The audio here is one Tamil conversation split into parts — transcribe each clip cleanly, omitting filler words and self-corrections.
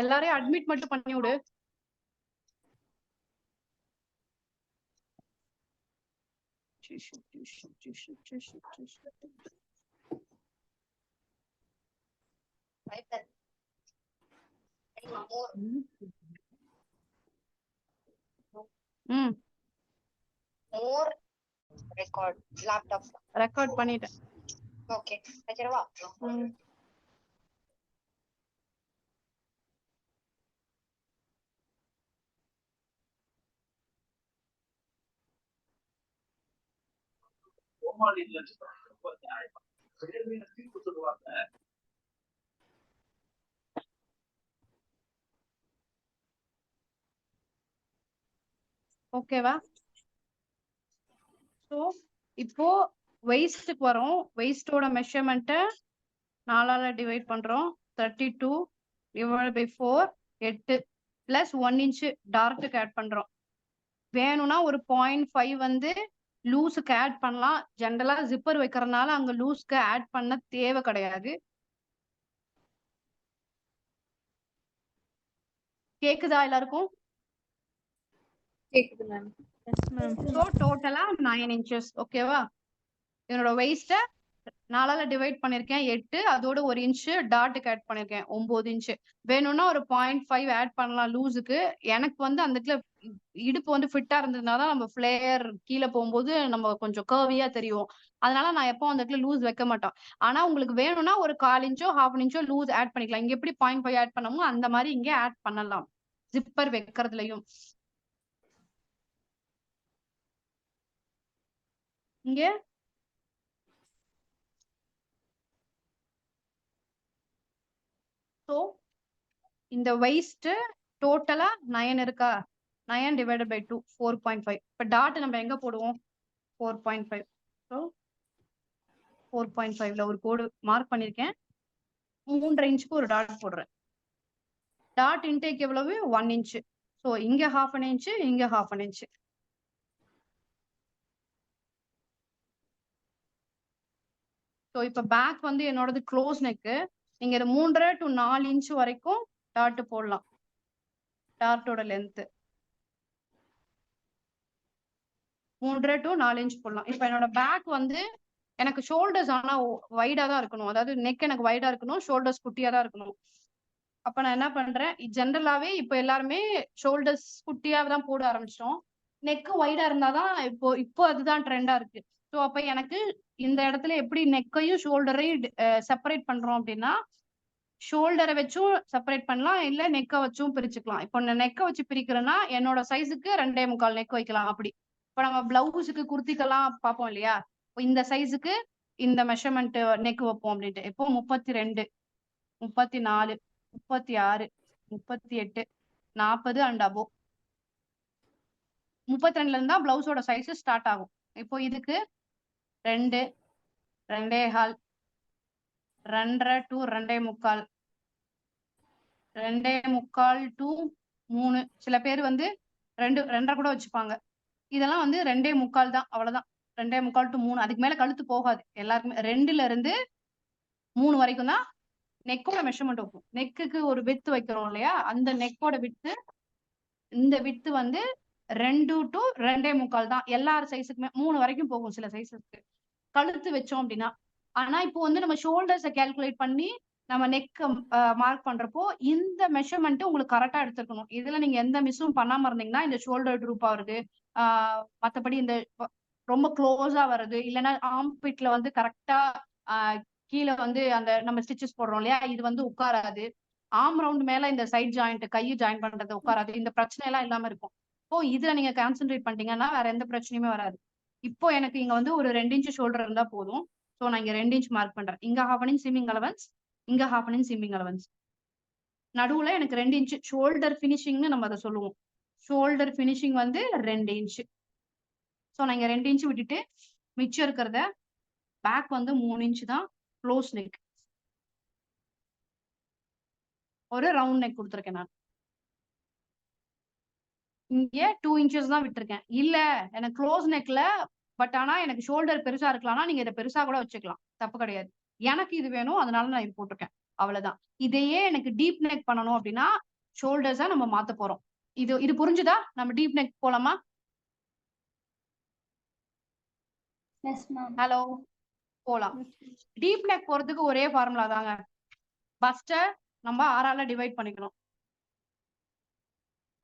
எல்லாரையும் அட்மிட் மட்டும் பண்ணி விடு. ரெக்கார்ட் பண்ணிட்டேன். ஓகே வச்சிரவா? ஓகேவா? சோ இப்போ வெயிஸ்ட்க்கு வரோம். வெயிஸ்டோட மெஷர்மெண்ட்ட 4ஆல டிவைட் பண்றோம். 32 divided by 4 8 plus 1 inch டார்க்குக்கு add பண்றோம். வேணும்னா ஒரு 0.5 வந்து லூஸுக்கு ஆட் பண்ணலாம். ஜென்ரலா ஜிப்பர் வைக்கிறதுனால அங்க லூஸ்க்கு ஆட் பண்ண தேவை கிடையாது. கேக்குதா எல்லாருக்கும்? கேக்குது மேம். Yes ma'am. சோ டோட்டலா 9 inches. ஓகேவா? என்னோட வெயிஸ்ட 4ஆல டிவைட் பண்ணிருக்கேன் 8, அதோட 1 inch டாட்டுக்கு ஆட் பண்ணிருக்கேன் 9 inch. வேணும்னா ஒரு 0.5 ஆட் பண்ணலாம் லூஸுக்கு. எனக்கு வந்து அந்த இடத்துல இடுப்பு வந்து ஃபிட்டா இருந்ததுனால நம்ம ஃபிளேயர் கீழே போகும்போது நம்ம கொஞ்சம் கர்வியா தெரியும். அதனால நான் எப்போ அந்த இடத்துல லூஸ் வைக்க மாட்டோம். ஆனா உங்களுக்கு வேணும்னா ஒரு 1/4 inch 1/2 inch லூஸ் ஆட் பண்ணிக்கலாம். இங்க எப்படி 0.5 ஆட் பண்ணமோ அந்த மாதிரி இங்க ஆட் பண்ணலாம் ஜிப்பர் வைக்கிறதுலயும். இங்க சோ இந்த வெயிஸ்ட் டோட்டலா 9 இருக்கா? 9 divided by 2 4.5. இப்ப டாட் நம்ம எங்க போடுவோம்? 4.5. சோ 4.5ல ஒரு கோடு மார்க் பண்ணிருக்கேன். 3.5 inchக்கு ஒரு டாட் போடுறேன். டாட் இன்டேக் எவ்வளவு? 1 inch. சோ இங்க 1/2 inch, இங்க 1/2 inch. சோ இப்ப பேக் வந்து என்னோடது க்ளோஸ் நெக். நீங்க இது 3.5 to 4 inch வரைக்கும் டாட் போடலாம். டாட்டோட லென்த் 3.5 to 4 inch போடலாம். இப்ப என்னோட பேக் வந்து எனக்கு ஷோல்டர்ஸ் ஆனா வைடா தான் இருக்கணும். அதாவது நெக் எனக்கு வைடா இருக்கணும், ஷோல்டர்ஸ் குட்டியா தான் இருக்கணும். அப்ப நான் என்ன பண்றேன், ஜென்ரலாவே இப்ப எல்லாருமே ஷோல்டர்ஸ் குட்டியா தான் போட ஆரம்பிச்சிட்டோம். நெக் வைடா இருந்தாதான் இப்போ அதுதான் ட்ரெண்டா இருக்கு. ஸோ அப்ப எனக்கு இந்த இடத்துல எப்படி நெக்கையும் ஷோல்டரையும் செப்பரேட் பண்றோம் அப்படின்னா, ஷோல்டரை வச்சும் செப்பரேட் பண்ணலாம், இல்ல நெக்கை வச்சும் பிரிச்சுக்கலாம். இப்போ நான் நெக்கை வச்சு பிரிக்கிறேன்னா என்னோட சைஸுக்கு 2.25 நெக் வைக்கலாம். அப்படி இப்ப நம்ம பிளவுஸுக்கு குர்த்திக்கெல்லாம் பார்ப்போம் இல்லையா? இந்த சைஸுக்கு இந்த மெஷர்மெண்ட் நெக் வைப்போம் அப்படின்ட்டு. இப்போ 32, 34, 36, 38, 40 அண்ட் அபோவ் 32ல இருந்தா பிளவுஸோட சைஸ் ஸ்டார்ட் ஆகும். இப்போ இதுக்கு 2, 2.25, 2.5 to 2.25, 2.25 to 3. சில பேர் வந்து 2.5 கூட வச்சுப்பாங்க. இதெல்லாம் வந்து 2.25 தான், அவ்வளவுதான். 2.25 to 3. அதுக்கு மேல கழுத்து போகாது. எல்லாருக்குமே 2ல இருந்து 3 வரைக்கும் தான் நெக்கோட மெஷர்மெண்ட் வைப்போம். நெக்குக்கு ஒரு வித்து வைக்கிறோம் இல்லையா? அந்த நெக்கோட வித்து, இந்த வித்து வந்து 2 to 2.25 தான். எல்லார் சைஸுக்குமே 3 வரைக்கும் போகும் சில சைஸுக்கு கழுத்து வச்சோம் அப்படின்னா. ஆனா இப்போ வந்து நம்ம ஷோல்டர்ஸை கால்குலேட் பண்ணி நம்ம நெக் மார்க் பண்றப்போ இந்த மெஷர்மெண்ட் உங்களுக்கு கரெக்டா எடுத்துக்கணும். இதுல நீங்க எந்த மிஸ்ஸும் பண்ணாம இருந்தீங்கன்னா இந்த ஷோல்டர் ட்ரூப் ஆகுறது, மத்தபடி இந்த ரொம்ப க்ளோஸா வருது, இல்லைன்னா ஆம்பிட்ல வந்து கரெக்டா கீழே வந்து அந்த நம்ம ஸ்டிச்சஸ் போடுறோம் இல்லையா, இது வந்து உட்காராது. ஆம் ரவுண்ட் மேல இந்த சைட் ஜாயிண்ட் கையை ஜாயின் பண்றது உட்காராது. இந்த பிரச்சனை எல்லாம் இல்லாம இருக்கும். இப்போ இதுல நீங்க கான்சென்ட்ரேட் பண்ணிட்டீங்கன்னா வேற எந்த பிரச்சனையுமே வராது. இப்போ எனக்கு இங்க வந்து ஒரு 2 inch ஷோல்டர் இருந்தா போதும். ஸோ நான் இங்க 2 inch மார்க் பண்றேன். இங்க 1/2 inch சீமிங் அலவன்ஸ், இங்க 1/2 inch சீமிங் அலவன்ஸ். நடுவுல எனக்கு 2 inch ஷோல்டர் பினிஷிங்னு நம்ம அதை சொல்லுவோம். ஷோல்டர் பினிஷிங் வந்து 2 inch. ஸோ நான் இங்க 2 inch விட்டுட்டு மிச்சம் இருக்கிறத பேக் வந்து 3 inch தான் க்ளோஸ் நெக். ஒரு ரவுண்ட் நெக் கொடுத்துருக்கேன் நான். இங்க 2 inches தான் விட்டுருக்கேன். இல்ல எனக்கு க்ளோஸ் நெக்ல பட் ஆனா எனக்கு ஷோல்டர் பெருசா இருக்கலாம்னா நீங்க இதை பெருசா கூட வச்சுக்கலாம், தப்பு கிடையாது. எனக்கு இது வேணும், அதனால நான் இது போட்டிருக்கேன். அவ்வளவுதான். இதையே எனக்கு டீப் நெக் பண்ணணும் அப்படின்னா ஷோல்டர்ஸா நம்ம மாத்த போறோம். இது புரிஞ்சுதா? நம்ம டீப் நெக் போலாமா? Yes ma'am. ஹலோ, போலாம். டீப் நெக் போறதுக்கு ஒரே ஃபார்முலா தாங்க. பஸ்ட நம்ம 6ஆல டிவைட் பண்ணிக்கணும்.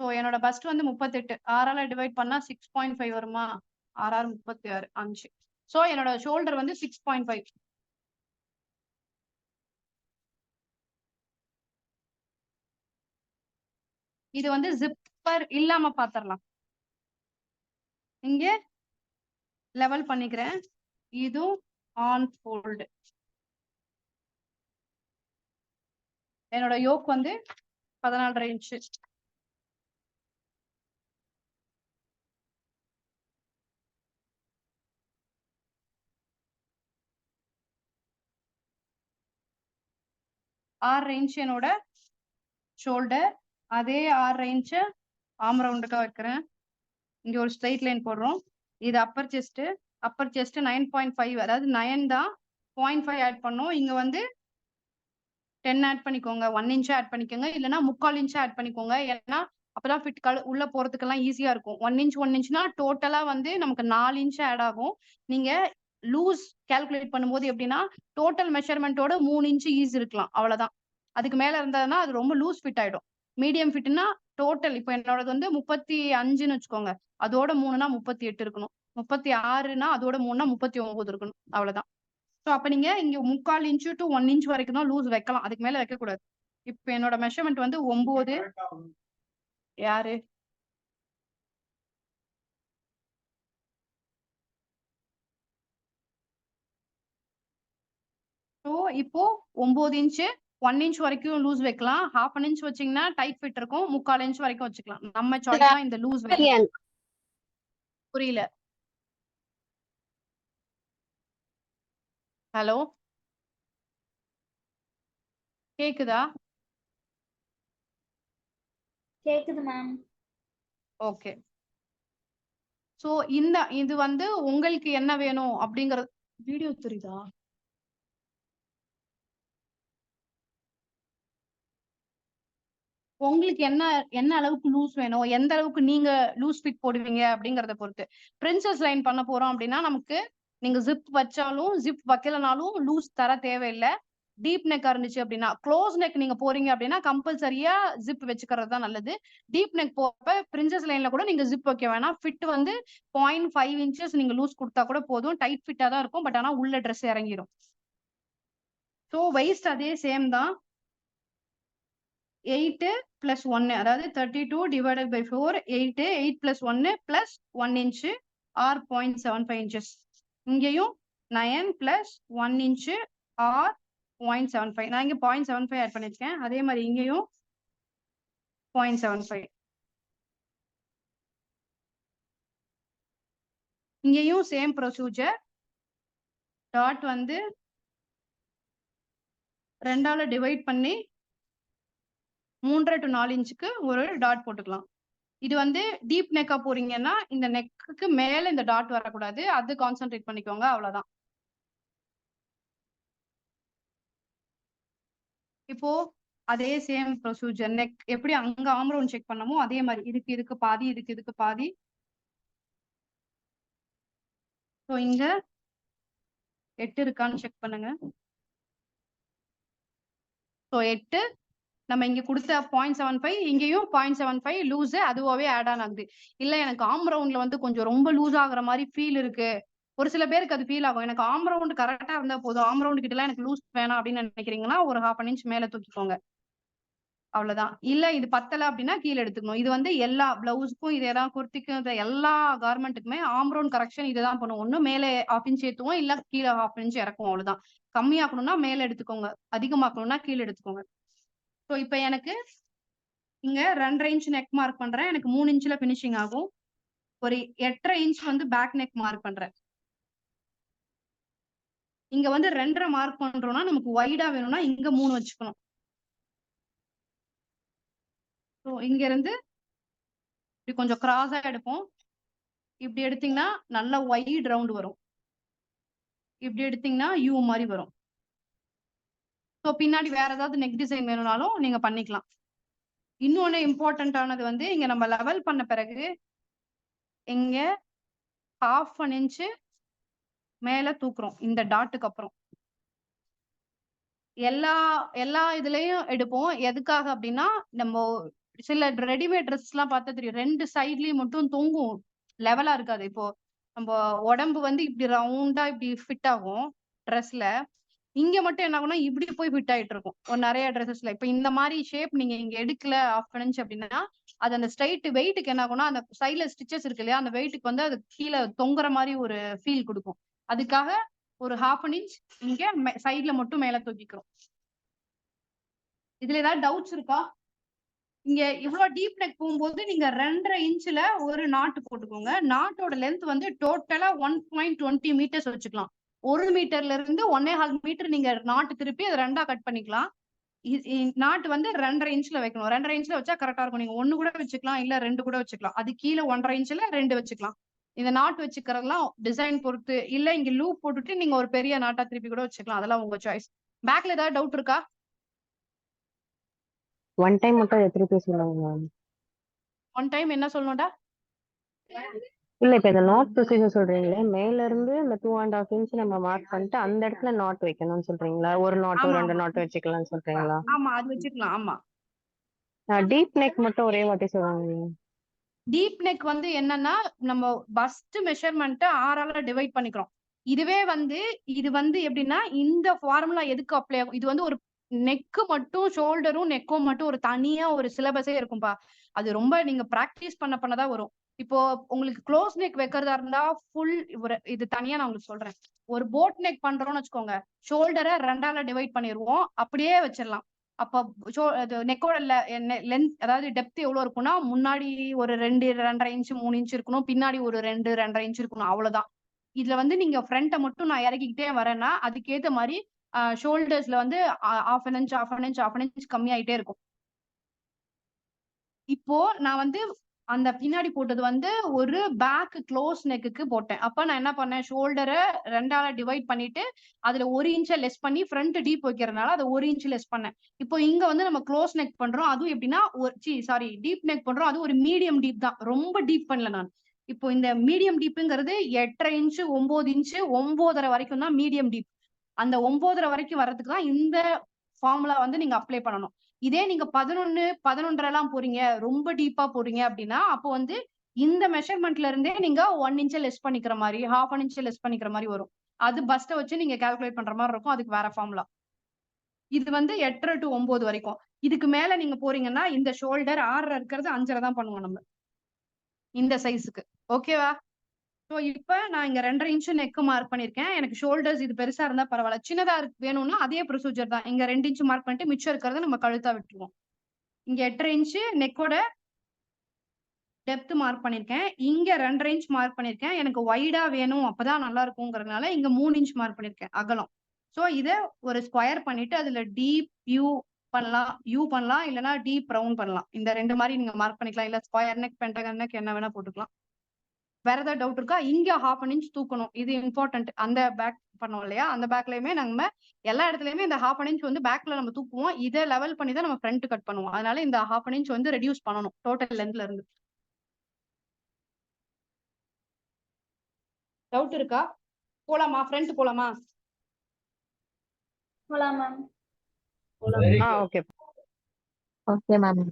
ஸோ என்னோட பஸ்ட் வந்து 38, 6ஆல டிவைட் பண்ணா 6.5 வருமா? 6 6 36 5. ஸோ என்னோட ஷோல்டர் வந்து 6.5. இது வந்து ஜிப்பர் இல்லாம பாத்திரலாம். இங்க லெவல் பண்ணிக்கிறேன். இதுவும் ஆன் ஃபோல்டு. என்னோட யோக் வந்து 14.5 இன்ச்சு. ஆறு இன்ச் என்னோட ஷோல்டர். அதே 6 இன்ச் ஆம் ரவுண்டுக்கா வைக்கிறேன். இங்க ஒரு ஸ்ட்ரைட் லைன் போடுறோம். இது அப்பர் செஸ்ட். அப்பர் செஸ்ட் 9.5, அதாவது 9 தான். 0.5 ஆட் பண்ணோம். இங்க வந்து 10 ஆட் பண்ணிக்கோங்க. 1 இன்ச் ஆட் பண்ணிக்கோங்க. இல்லைன்னா 3/4 இன்ச் ஆட் பண்ணிக்கோங்க. ஏன்னா அப்பதான் ஃபிட் உள்ள போறதுக்கெல்லாம் ஈஸியா இருக்கும். 1 இன்ச்னா டோட்டலா வந்து நமக்கு 4 இன்ச் ஆட் ஆகும். நீங்க லூஸ் கால்குலேட் பண்ணும்போது எப்படின்னா டோட்டல் மெஷர்மெண்டோட 3 இன்ச் ஈஸ் இருக்கலாம். அவ்வளவுதான். அதுக்கு மேல இருந்ததுன்னா அது ரொம்ப லூஸ் ஃபிட் ஆயிடும். மீடியம் ஃபிட்னா டோட்டல் இப்போ என்னோடது வந்து 35ன்னு வச்சுக்கோங்க. அதோட 3னா 38 இருக்கணும். 36னா அதோட 3னா 39 இருக்கணும். அவ்வளவுதான். ஸோ அப்ப நீங்க இங்க 3/4 இன்ச் டு 1 இன்ச் வரைக்கும் தான் லூஸ் வைக்கலாம். அதுக்கு மேல வைக்க கூடாது. இப்ப என்னோட மெஷர்மெண்ட் வந்து 9. யாரு? ஸோ இப்போ 9 இன்ச் 1 இன்ச் வரைக்கும் லூஸ் வைக்கலாம். 1/2 இன்ச் வச்சீங்கன்னா டைட் ஃபிட் இருக்கும். 3/4 இன்ச் வரைக்கும் வச்சுக்கலாம். நம்ம சாய்ஸ் தான் இந்த லூஸ் வைக்கலாம். புரியல. ஹலோ, கேக்குதா? கேக்குது மேம். ஓகே. சோ இது வந்து உங்களுக்கு என்ன வேணும் அப்படிங்கறது வீடியோ தெரியுதா? உங்களுக்கு என்ன அளவுக்கு லூஸ் வேணும், எந்த அளவுக்கு நீங்க லூஸ் ஃபிட் போடுவீங்க அப்படிங்கறத பொறுத்து. பிரின்சஸ் லைன் பண்ண போறோம் அப்படின்னா நமக்கு நீங்க ஜிப் வச்சாலும் ஜிப் வைக்கலனாலும் லூஸ் தர தேவையில்லை. டீப் நெக் இருந்துச்சு அப்படின்னா, க்ளோஸ் நெக் நீங்க போறீங்க அப்படின்னா கம்பல்சரியா ஜிப் வச்சுக்கிறது தான் நல்லது. டீப் நெக் போறப்ப பிரின்சஸ் லைன்ல கூட நீங்க ஜிப் வைக்க வேணாம். ஃபிட் வந்து 0.5 இன்ச்சஸ் நீங்க லூஸ் கொடுத்தா கூட போதும். டைட் ஃபிட்டா தான் இருக்கும். பட் ஆனா உள்ள ட்ரெஸ் இறங்கிடும். ஸோ வெயிஸ்ட் அதே சேம் தான். 8 plus 1, அதாவது 32 divided by 4, 8, 8 plus 1 plus 1 inch or 0.75 inches. இங்கேயும் 9 plus 1 inch or 0.75. நான் இங்க 0.75 ஆட் பண்ணிருக்கேன். அதே மாதிரி இங்கேயும் 0.75. இங்கேயும் சேம் ப்ரொசீஜர். டாட் வந்து 2ஆல டிவைட் பண்ணி 3 to 4 இன்ச்சுக்கு ஒரு டாட் போட்டுக்கலாம். இது வந்து டீப் நெக்கா போறீங்கன்னா இந்த நெக்குக்கு மேல இந்த டாட் வரக்கூடாது. அது கான்சென்ட்ரேட் பண்ணிக்கோங்க. அவ்வளவுதான். இப்போ அதே சேம் ப்ரொசீஜர். நெக் எப்படி அங்க ஆம் ரவுண்ட் செக் பண்ணமோ அதே மாதிரி இதுக்கு பாதி, இதுக்கு பாதி. ஸோ இங்க 8 இருக்கான்னு செக் பண்ணுங்க. ஸோ 8 நம்ம இங்க கொடுத்த 0.75, இங்கேயும் 0.75 லூஸ் அதுவாவே ஆட் ஆன் ஆகுது. இல்ல எனக்கு ஆம் ரவுண்ட்ல வந்து கொஞ்சம் ரொம்ப லூஸ் ஆகுற மாதிரி ஃபீல் இருக்கு. ஒரு சில பேருக்கு அது ஃபீல் ஆகும். எனக்கு ஆம் ரவுண்ட் கரெக்டா இருந்தா போதும், ஆம் ரவுண்ட் கிட்ட எனக்கு லூஸ் வேணாம் அப்படின்னு நினைக்கிறீங்கன்னா ஒரு 1/2 இன்ச் மேல தூக்கிக்கோங்க. அவ்வளவுதான். இல்ல இது பத்தல அப்படின்னா கீழே எடுத்துக்கணும். இது வந்து எல்லா பிளவுஸ்க்கும் இதேதான், குர்த்திக்கும் எல்லா கார்மெண்ட்டுக்குமே ஆம் ரவுண்ட் கரெக்ஷன் இதுதான் பண்ணுவோம். ஒண்ணு மேலே 1/2 இன்ச் ஏத்துவோம், இல்ல கீழே 1/2 இன்ச் இறக்குவோம். அவ்வளவுதான். கம்மியாக்கணும்னா மேல எடுத்துக்கோங்க, அதிகமாக்கணும்னா கீழே எடுத்துக்கோங்க. ஸோ இப்ப எனக்கு இங்க 2.5 இன்ச் நெக் மார்க் பண்றேன். எனக்கு 3 இன்ச்ல பினிஷிங் ஆகும். ஒரு 8.5 இன்ச் வந்து பேக் நெக் மார்க் பண்றேன். இங்க வந்து 2.5 மார்க் பண்றோம்னா நமக்கு வைடா வேணும்னா இங்க 3 வச்சுக்கணும். ஸோ இங்க இருந்து இப்படி கொஞ்சம் கிராஸா எடுப்போம். இப்படி எடுத்தீங்கன்னா நல்ல வைட் ரவுண்ட் வரும். இப்படி எடுத்தீங்கன்னா யூ மாதிரி வரும். ஸோ பின்னாடி வேற ஏதாவது நெக் டிசைன் வேணும்னாலும் நீங்க பண்ணிக்கலாம். இன்னொன்னு இம்பார்ட்டன்டானது வந்து இங்க நம்ம லெவல் பண்ண பிறகு இங்க 1/2 இன்ச் மேல தூக்குறோம் இந்த டாட்டுக்கு அப்புறம். எல்லா எல்லா இதுலயும் எடுப்போம். எதுக்காக அப்படின்னா, நம்ம சில ரெடிமேட் ட்ரெஸ்லாம் பார்த்தா தெரியும். 2 சைட்லயும் மட்டும் தொங்கும். லெவலா இருக்காது. இப்போ நம்ம உடம்பு வந்து இப்படி ரவுண்டா இப்படி ஃபிட் ஆகும் ட்ரெஸ்ல. இங்க மட்டும் என்ன ஆகும்னா, இப்படி போய் ஃபிட் ஆயிட்டு இருக்கும். ஒரு நெறைய ட்ரெஸ்ஸஸ்ல. இப்ப இந்த மாரி ஷேப் நீங்க இங்க எடுக்கல 1/2 இன்ச் அப்படின்னா, அது அந்த ஸ்ட்ரெயிட் வெயிட்க்கு என்ன ஆகும்னா, அந்த சைடுல ஸ்டிச்சஸ் இருக்கு இல்லையா? அந்த வெயிட்க்கு வந்து அது கீழ தொங்குற மாரி ஒரு ஃபீல் குடுக்கும். அதுக்காக ஒரு 1/2 இன்ச் இங்க சைடுல மட்டும் மேல தூக்கிக்கிறோம். இதுல ஏதாவது டவுட்ஸ் இருக்கா? இங்க இவ்ளோ டீப் நெக் போகும்போது நீங்க 2.5 இன்ச்ல ஒரு நாட் போட்டுக்கோங்க. நாட்டோட லென்த் வந்து டோட்டலா 1.20 மீட்டர்ஸ் வச்சுக்கலாம். 1 மீட்டர்ல இருந்து 1.25 மீட்டர் நீங்க நாட் திருப்பி அத 2ஆ கட் பண்ணிக்கலாம். நாட் வந்து 2.5 இன்ச்ல வைக்கணும். 2.5 இன்ச்ல வச்சா கரெக்ட்டா இருக்கும். நீங்க 1 கூட வச்சுக்கலாம், இல்ல 2 கூட வச்சுக்கலாம். அது கீழ 1.5 இன்ச்ல 2 வச்சுக்கலாம். இந்த நாட் வச்சுக்கிறதெல்லாம் டிசைன் பொறுத்து, இல்ல இங்க லூப் போட்டுட்டு நீங்க ஒரு பெரிய நாட்டா திருப்பி கூட வச்சுக்கலாம். அதெல்லாம் உங்க சாய்ஸ். பேக்ல ஏதாவது டவுட் இருக்கா? ஒன் டைம் மட்டும் எத்தனை பேர் சொல்லுங்க மேம்? ஒன் டைம் என்ன சொல்லணும்டா? இல்ல இப்ப இந்த நாட் ப்ரொசீஜர் சொல்றீங்களே, மேல இருந்து இந்த 2.5 இன்ச் நம்ம மார்க் பண்ணிட்டு அந்த இடத்துல நாட் வைக்கணும்னு சொல்றீங்களா? ஒரு நாட்டோ ஆமா, 2 ஆமா. நாட்டோ வச்சுக்கலாம்னு சொல்றீங்களா? ஆமா. அது வச்சுக்கலாம். ஆமா. டீப் நெக் மட்டும் ஒரே வாட்டி சொல்லுங்க. டீப் நெக் வந்து என்னன்னா, நம்ம பஸ்ட் மெஷர்மென்ட்ட 6ஆல டிவைட் பண்ணிக்கிறோம். இதுவே வந்து இது வந்து எப்படின்னா, இந்த ஃபார்முலா எதுக்கு அப்ளை ஆகும்? இது வந்து ஒரு நெக்கு மட்டும் ஷோல்டரும், நெக்கும் மட்டும் ஒரு தனியா ஒரு சிலபஸே இருக்கும்பா. அது ரொம்ப நீங்க பிராக்டிஸ் பண்ண தான் வரும். இப்போ உங்களுக்கு க்ளோஸ் நெக் வைக்கிறதா இருந்தா, ஃபுல் ஒரு இது தனியா நான் உங்களுக்கு சொல்றேன். ஒரு போட் நெக் பண்றோம்னு வச்சுக்கோங்க. ஷோல்டர 2ஆல டிவைட் பண்ணிருவோம். அப்படியே வச்சிரலாம். அப்ப அது நெக்கோட லென்த் அதாவது டெப்த் எவ்வளவு இருக்கும்னா, முன்னாடி ஒரு 2, 2.5 இன்ச் 3 இன்ச் இருக்கணும். பின்னாடி ஒரு 2, 2.5 இன்ச் இருக்கணும். அவ்வளவுதான். இதுல வந்து நீங்க ஃப்ரண்ட்ட மட்டும் நான் இறக்கிக்கிட்டே வரேன்னா, அதுக்கேத்த மாரி ஷோல்டர்ஸ்ல வந்து 1/2 இன்ச், 1/2 இன்ச், 1/2 இன்ச் கம்மியாயிட்டே இருக்கும். இப்போ நான் வந்து அந்த பின்னாடி போட்டது வந்து ஒரு பேக் க்ளோஸ் நெக்குக்கு போட்டேன். அப்ப நான் என்ன பண்ணேன், ஷோல்டர 2ஆல டிவைட் பண்ணிட்டு, அதுல 1 இன்ச்ச லெஸ் பண்ணி ஃப்ரண்ட் டீப் வைக்கிறதுனால அத 1 இன்ச் லெஸ் பண்ணேன். இப்போ இங்க வந்து நம்ம க்ளோஸ் நெக் பண்றோம். அதுவும் எப்படின்னா, சாரி டீப் நெக் பண்றோம். அது ஒரு மீடியம் டீப் தான். ரொம்ப டீப் பண்ணல நான். இப்போ இந்த மீடியம் டீப்ங்கிறது 8.5 இன்ச், 9 இன்ச், 9.5 வரைக்கும் தான் மீடியம் டீப். அந்த 9.5 வரைக்கும் வர்றதுக்கு தான் இந்த ஃபார்முலா வந்து நீங்க அப்ளை பண்ணணும். இதே நீங்க 11, 11.5 போறீங்க, ரொம்ப டீப்பா போறீங்க அப்படின்னா, அப்போ வந்து இந்த மெஷர்மென்ட்ல இருந்தே நீங்க 1 இன்ச் லெஸ் பண்ணிக்கிற மாரி, 1/2 இன்ச் லெஸ் பண்ணிக்கிற மாரி வரும். அது பஸ்ட்ட வச்சு நீங்க கால்குலேட் பண்ற மாரி இருக்கும். அதுக்கு வேற ஃபார்முலா. இது வந்து 8.5 to 9 வரைக்கும். இதுக்கு மேல நீங்க போறீங்கன்னா, இந்த ஷோல்டர் 6.5 இருக்கிறது 5.5 தான் பண்ணுவோம் நம்ம. இந்த சைஸ்க்கு. ஓகேவா? சோ இப்ப நான் இங்க 2.5 இன்ச் நெக் மார்க் பண்ணிருக்கேன். எனக்கு ஷோல்டர்ஸ் இது பெருசா இருந்தா பரவால்ல. சின்னதா வேணும்னா அதே ப்ரொசீஜர் தான். இங்க 2 இன்ச் மார்க் பண்ணிட்டு மிச்சம் இருக்கிறத நம்ம கழுத்தா விட்டுருவோம். இங்க 8.5 இன்ச் நெக்கோட டெப்த் மார்க் பண்ணிருக்கேன். இங்க 2.5 இன்ச் மார்க் பண்ணிருக்கேன். எனக்கு வைடா வேணும் அப்பதான் நல்லா இருக்கும்ங்கறதுனால இங்க 3 இன்ச் மார்க் பண்ணிருக்கேன் அகலம். சோ இத ஒரு ஸ்கொயர் பண்ணிட்டு அதுல டீப் யூ பண்ணலாம் இல்லனா டீப் ரவுண்ட் பண்ணலாம். இந்த 2 மாரி நீங்க மார்க் பண்ணிக்கலாம். இல்ல ஸ்கொயர் நெக், பென்டகன் நெக் என்ன வேணா போட்டுக்கலாம். வேற ஏதாவது டவுட் இருக்கா? இங்க 1/2 இன்ச் தூக்கணும். இது இம்பார்ட்டன்ட். அந்த பேக் பண்ணோம் இல்லையா? அந்த பேக்லயுமே நம்ம எல்லா இடத்துலயுமே இந்த 1/2 இன்ச் வந்து பேக்ல நம்ம தூக்குவோம். இத லெவல் பண்ணி தான் நம்ம ஃப்ரண்ட் கட் பண்ணுவோம். அதனால இந்த 1/2 இன்ச் வந்து ரெடியூஸ் பண்ணணும் டோட்டல் லென்த்ல இருந்து. டவுட் இருக்கா? போலாமா? ஃப்ரண்ட் போலாமா? போலாம் மேம். ஓகே. Okay ma'am.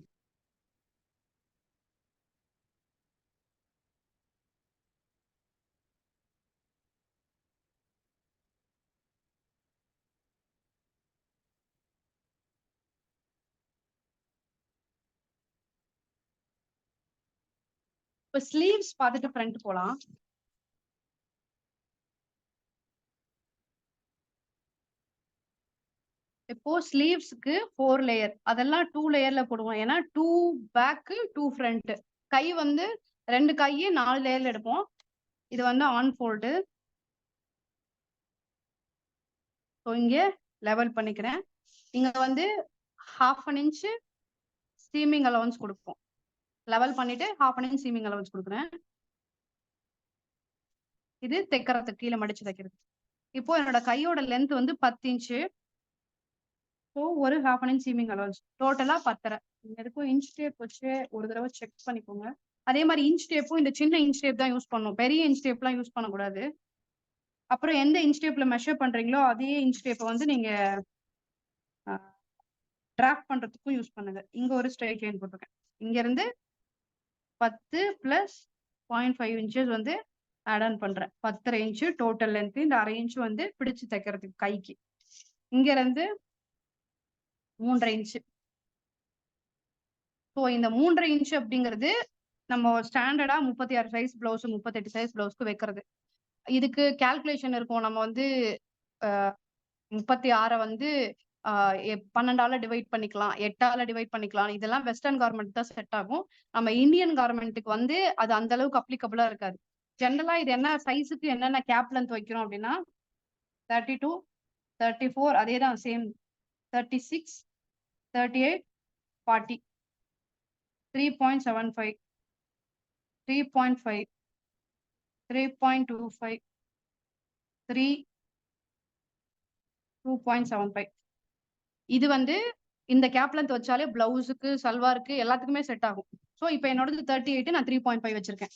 இப்ப ஸ்லீவ்ஸ் பார்த்துட்டு ஃப்ரண்ட் போலாம். இப்போ ஸ்லீவ்ஸ்க்கு 4 லேயர். அதெல்லாம் 2 லேயர்ல போடுவோம். ஏன்னா 2 பேக் 2 ஃப்ரண்ட். கை வந்து 2 கை 4 லேயர்ல எடுப்போம். இது வந்து ஆன் ஃபோல்டு. ஸோ இங்க லெவல் பண்ணிக்கிறேன். இங்க வந்து 1/2 இன்ச் ஸ்டீமிங் அலவன்ஸ் கொடுப்போம். லெவல் பண்ணிட்டு 1/2 இன்ச் ஸ்டீமிங் அலவன்ஸ் கொடுக்குறேன். இது தைக்கிறதுக்கு கீழே மடிச்சு தைக்கிறது. இப்போ என்னோட கையோட லென்த் வந்து 10 இன்ச். ஸோ ஒரு half an inch seaming allowance டோட்டலா 10.5. எதுக்கும் இன்ச் டேப் வச்சு ஒரு தடவை செக் பண்ணிக்கோங்க. அதே மாதிரி இன்ச் டேப்பும் இந்த சின்ன இன்ச் டேப் தான் யூஸ் பண்ணணும், பெரிய இன்ச் டேப்லாம் யூஸ் பண்ணக்கூடாது. அப்புறம் எந்த இன்ச் டேப்ல மெஷர் பண்றீங்களோ அதே இன்ச் டேப்பை வந்து நீங்க டிராஃப்ட் பண்றதுக்கும் யூஸ் பண்ணுங்க. இங்க ஒரு ஸ்ட்ரைட் லைன் போட்டிருக்கேன். இங்க இருந்து 10 + 0.5 இன்ச்சஸ் வந்து ஆட் ஆன் பண்றேன். 10.5 இன்ச்சு டோட்டல் லென்த். இந்த அரை இன்ச் வந்து பிடிச்சு தைக்கிறதுக்கு கைக்கு. இங்க இருந்து 3.5 இன்ச்சு. ஸோ இந்த 3.5 இன்ச்சு அப்படிங்கிறது நம்ம ஸ்டாண்டர்டா 36 சைஸ் பிளவுஸ் 38 சைஸ் பிளவுஸ்க்கு வைக்கிறது. இதுக்கு கால்குலேஷன் இருக்கும். நம்ம வந்து 36 வந்து 12ஆல டிவைட் பண்ணிக்கலாம், 8ஆல டிவைட் பண்ணிக்கலாம். இதெல்லாம் வெஸ்டர்ன் கார்மெண்ட் தான் செட் ஆகும். நம்ம இந்தியன் கார்மெண்ட்டுக்கு வந்து அது அந்த அளவுக்கு அப்ளிகபிளா இருக்காது. ஜென்ரலா இது என்ன சைஸுக்கு என்னென்ன கேப் லென்த் வைக்கிறோம் அப்படின்னா 32, 34 அதே தான் சேம், 36, 38, 40, 3.75, 3.5, 3.25, 3, 2.75. இது வந்து இந்த கேப் லென்த் வச்சாலே பிளவுஸுக்கு சல்வாருக்கு எல்லாத்துக்குமே செட் ஆகும். ஸோ இப்போ என்னோடது 38, நான் 3.5 வச்சிருக்கேன்.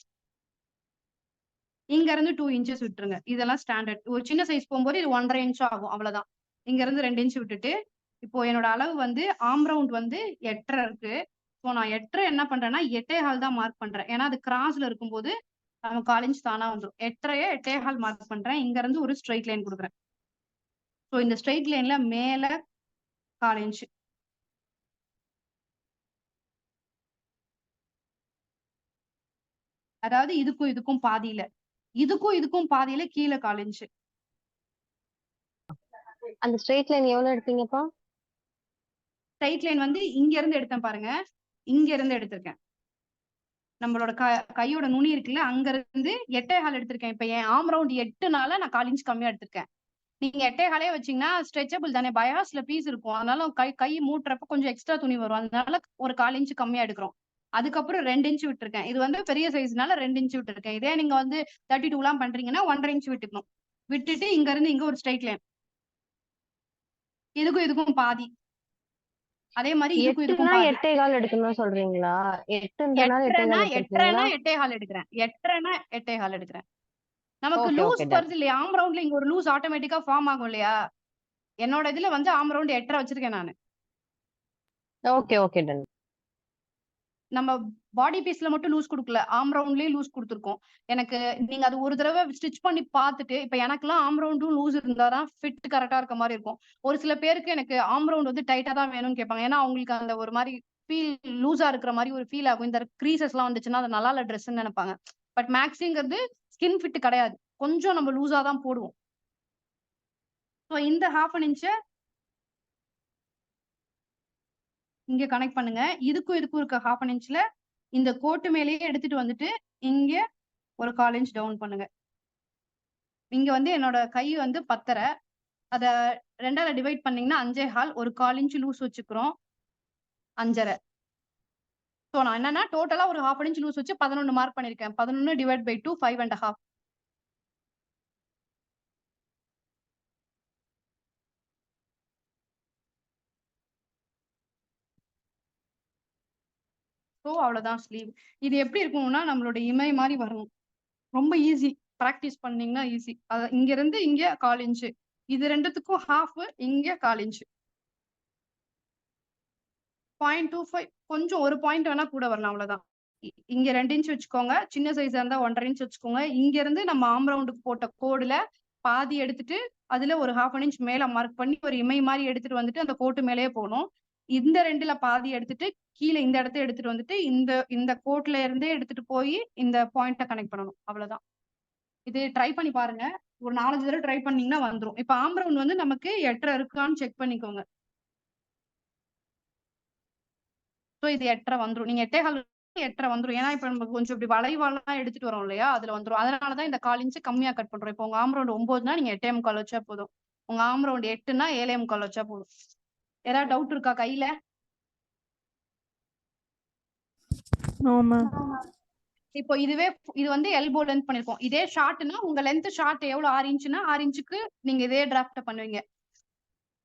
இங்க இருந்து 2 இன்ச்சஸ் விட்டுருங்க. இதெல்லாம் ஸ்டாண்டர்ட். ஒரு சின்ன சைஸ் போகும்போது இது 1.5 இன்ச் ஆகும், அவ்வளவுதான். இங்க இருந்து 2 இன்ச் விட்டுட்டு இப்போ என்னோட அளவு வந்து ஆம் ரவுண்ட் வந்து 8.5 இருக்கு. ஸோ நான் 8.5 என்ன பண்றேன்னா 8.25 தான் மார்க் பண்றேன். ஏன்னா அது கிராஸ்ல இருக்கும்போது நம்ம 1/4 இன்ச் தானா வந்துடும். 8.5 8.25 மார்க் பண்றேன். இங்க இருந்து ஒரு ஸ்ட்ரைட் லைன் கொடுக்குறேன். ஸோ இந்த ஸ்ட்ரைட் லைன்ல மேல 1/4 இன்ச், அதாவது இதுக்கும் இதுக்கும் பாதியில, இதுக்கும் இதுக்கும் பாதியில கீழே 1/4 இன்ச். அந்த ஸ்ட்ரெயிட் லைன் எவ்வளவு எடுத்தீங்கப்பா? ஸ்ட்ரைட் லைன் வந்து இங்க இருந்து எடுத்தேன் பாருங்க, இங்க இருந்து எடுத்திருக்கேன். நம்மளோட கையோட நுனி இருக்குல்ல, அங்க இருந்து 8.25 எடுத்திருக்கேன். இப்ப என் ஆம் ரவுண்ட் 8னால நான் 1/4 இன்ச் கம்மியா எடுத்திருக்கேன். நீங்க 8.25 வச்சீங்கன்னா ஸ்ட்ரெச்சபிள் தானே, பயாஸ்ல பீஸ் இருக்கும். அதனால கை மூட்டுறப்ப கொஞ்சம் எக்ஸ்ட்ரா துணி வரும். அதனால ஒரு 1/4 இன்ச் கம்மியா எடுக்கிறோம். அதுக்கப்புறம் 2 இன்ச் விட்டுருக்கேன். இது வந்து பெரிய சைஸ்னால 2 இன்ச் விட்டுருக்கேன். இதே நீங்க வந்து 32 எல்லாம் பண்றீங்கன்னா 1.5 இன்ச் விட்டுக்கணும். விட்டுட்டு இங்க இருந்து இங்க ஒரு ஸ்ட்ரைட் லைன், இதுக்கும் இதுக்கும் பாதி. அதே மாதிரி இதுக்கும் இதுக்கும் 8னா பாதி. 8.25 எடுக்கணும்னு சொல்றீங்களா? 8ன்றனால 8.25 எடுத்திருக்கீங்களா? 8.5 எடுக்கிறேன். 8.5 எடுக்கிறேன். நமக்கு ஓகே லூஸ் ஓகே டன். வருது இல்லையா, ஆம் ரவுண்ட்ல இங்க ஒரு லூஸ் ஆட்டோமேட்டிக்கா ஃபார்ம் ஆகும் இல்லையா. என்னோட இதுல வந்து ஆம் ரவுண்ட் 8.5 வச்சிருக்கேன் நானு. Okay okay done. நம்ம பாடி பீஸ்ல மட்டும் லூஸ் கொடுக்கல, ஆம் ரவுண்ட்லயும் லூஸ் கொடுத்துருக்கோம். எனக்கு நீங்க அது ஒரு தடவை ஸ்டிச் பண்ணி பார்த்துட்டு, இப்ப எனக்குலாம் ஆம் ரவுண்டும் லூஸ் இருந்தாதான் ஃபிட் கரெக்டா இருக்க மாதிரி இருக்கும். ஒரு சில பேருக்கு எனக்கு ஆம் ரவுண்ட் வந்து டைட்டா தான் வேணும்னு கேட்பாங்க. ஏன்னா அவங்களுக்கு அந்த ஒரு மாதிரி ஃபீல் லூஸா இருக்கிற மாதிரி ஒரு ஃபீல் ஆகும். இந்த க்ரீசஸ் எல்லாம் வந்துச்சுன்னா அது நல்லா இல்ல ட்ரெஸ்ன்னு நினைப்பாங்க. பட் மேக்ஸிங்கிறது ஸ்கின் ஃபிட் கிடையாது, கொஞ்சம் நம்ம லூஸா தான் போடுவோம். ஸோ இந்த 1/2 இன்ச்ச இங்க கனெக்ட் பண்ணுங்க. இதுக்கும் இதுக்கும் இருக்க 1/2 இன்ச்ல இந்த கோட்டு மேலேயே எடுத்துட்டு வந்துட்டு இங்க ஒரு 1/4 இன்ச் டவுன் பண்ணுங்க. இங்க வந்து என்னோட கை வந்து 10.5, அத 2ஆல டிவைட் பண்ணீங்கன்னா 5.25, ஒரு 1/4 இன்ச் லூஸ் வச்சுக்கிறோம், 5.5. ஸோ நான் என்னன்னா டோட்டலா ஒரு 1/2 இன்ச் லூஸ் வச்சு 11 மார்க் பண்ணிருக்கேன். 11 டிவைட் பை 2 5.5. ஸோ அவ்வளவுதான் ஸ்லீவ். இது எப்படி இருக்கும்னா நம்மளோட இமை மாதிரி வரணும். ரொம்ப ஈஸி, பிராக்டிஸ் பண்ணீங்கன்னா ஈஸி. இங்க இருந்து இங்க 1/4 இன்ச், இது ரெண்டுத்துக்கும் ஹாஃப், இங்க 1/4 இன்ச். 0.25 கொஞ்சம் ஒரு பாயிண்ட் வேணா கூட வரலாம், அவ்வளவுதான். இங்க 2 இன்ச் வச்சுக்கோங்க. சின்ன சைஸா இருந்தா 1.5 இன்ச் வச்சுக்கோங்க. இங்க இருந்து நம்ம ஆம் ரவுண்டுக்கு போட்ட கோடுல பாதி எடுத்துட்டு அதுல ஒரு 1/2 இன்ச் மேல மார்க் பண்ணி ஒரு இமை மாதிரி எடுத்துட்டு வந்துட்டு அந்த கோட்டு மேலேயே போகணும். இந்த 2ல பாதி எடுத்துட்டு கீழே இந்த இடத்த எடுத்துட்டு வந்துட்டு இந்த கோட்ல இருந்தே எடுத்துட்டு போய் இந்த பாயிண்ட கனெக்ட் பண்ணணும், அவ்வளவுதான். இது ட்ரை பண்ணி பாருங்க. ஒரு 4-5 தடவை ட்ரை பண்ணீங்கன்னா வந்துரும். இப்ப ஆம் ரவுண்ட் வந்து நமக்கு 8.5 இருக்கான்னு செக் பண்ணிக்கோங்க. ஸோ இது 8.5 வந்துரும். நீங்க 8.25 வந்துரும். ஏன்னா இப்ப நம்ம கொஞ்சம் இப்படி வளைவாலாம் எடுத்துட்டு வரோம் இல்லையா, அதுல வந்துரும். அதனாலதான் இந்த 1/4 இன்ச் கம்மியா கட் பண்றோம். இப்போ உங்க ஆம் ரவுண்ட் 9னா நீங்க 8.25 வச்சா போதும். உங்க ஆம் ரவுண்ட் 8னா 7.25 வச்சா போதும். ஏதாவது டவுட் இருக்கா கையில? இப்போ இது வந்து எல்போ லென்த் பண்ணிருக்கோம். இதே ஷார்ட்னா உங்க லென்த் ஷார்ட் எவ்வளவு 6 இன்ச்னா 6 இன்ச்சுக்கு நீங்க இதே டிராஃப்ட் பண்ணுவீங்க.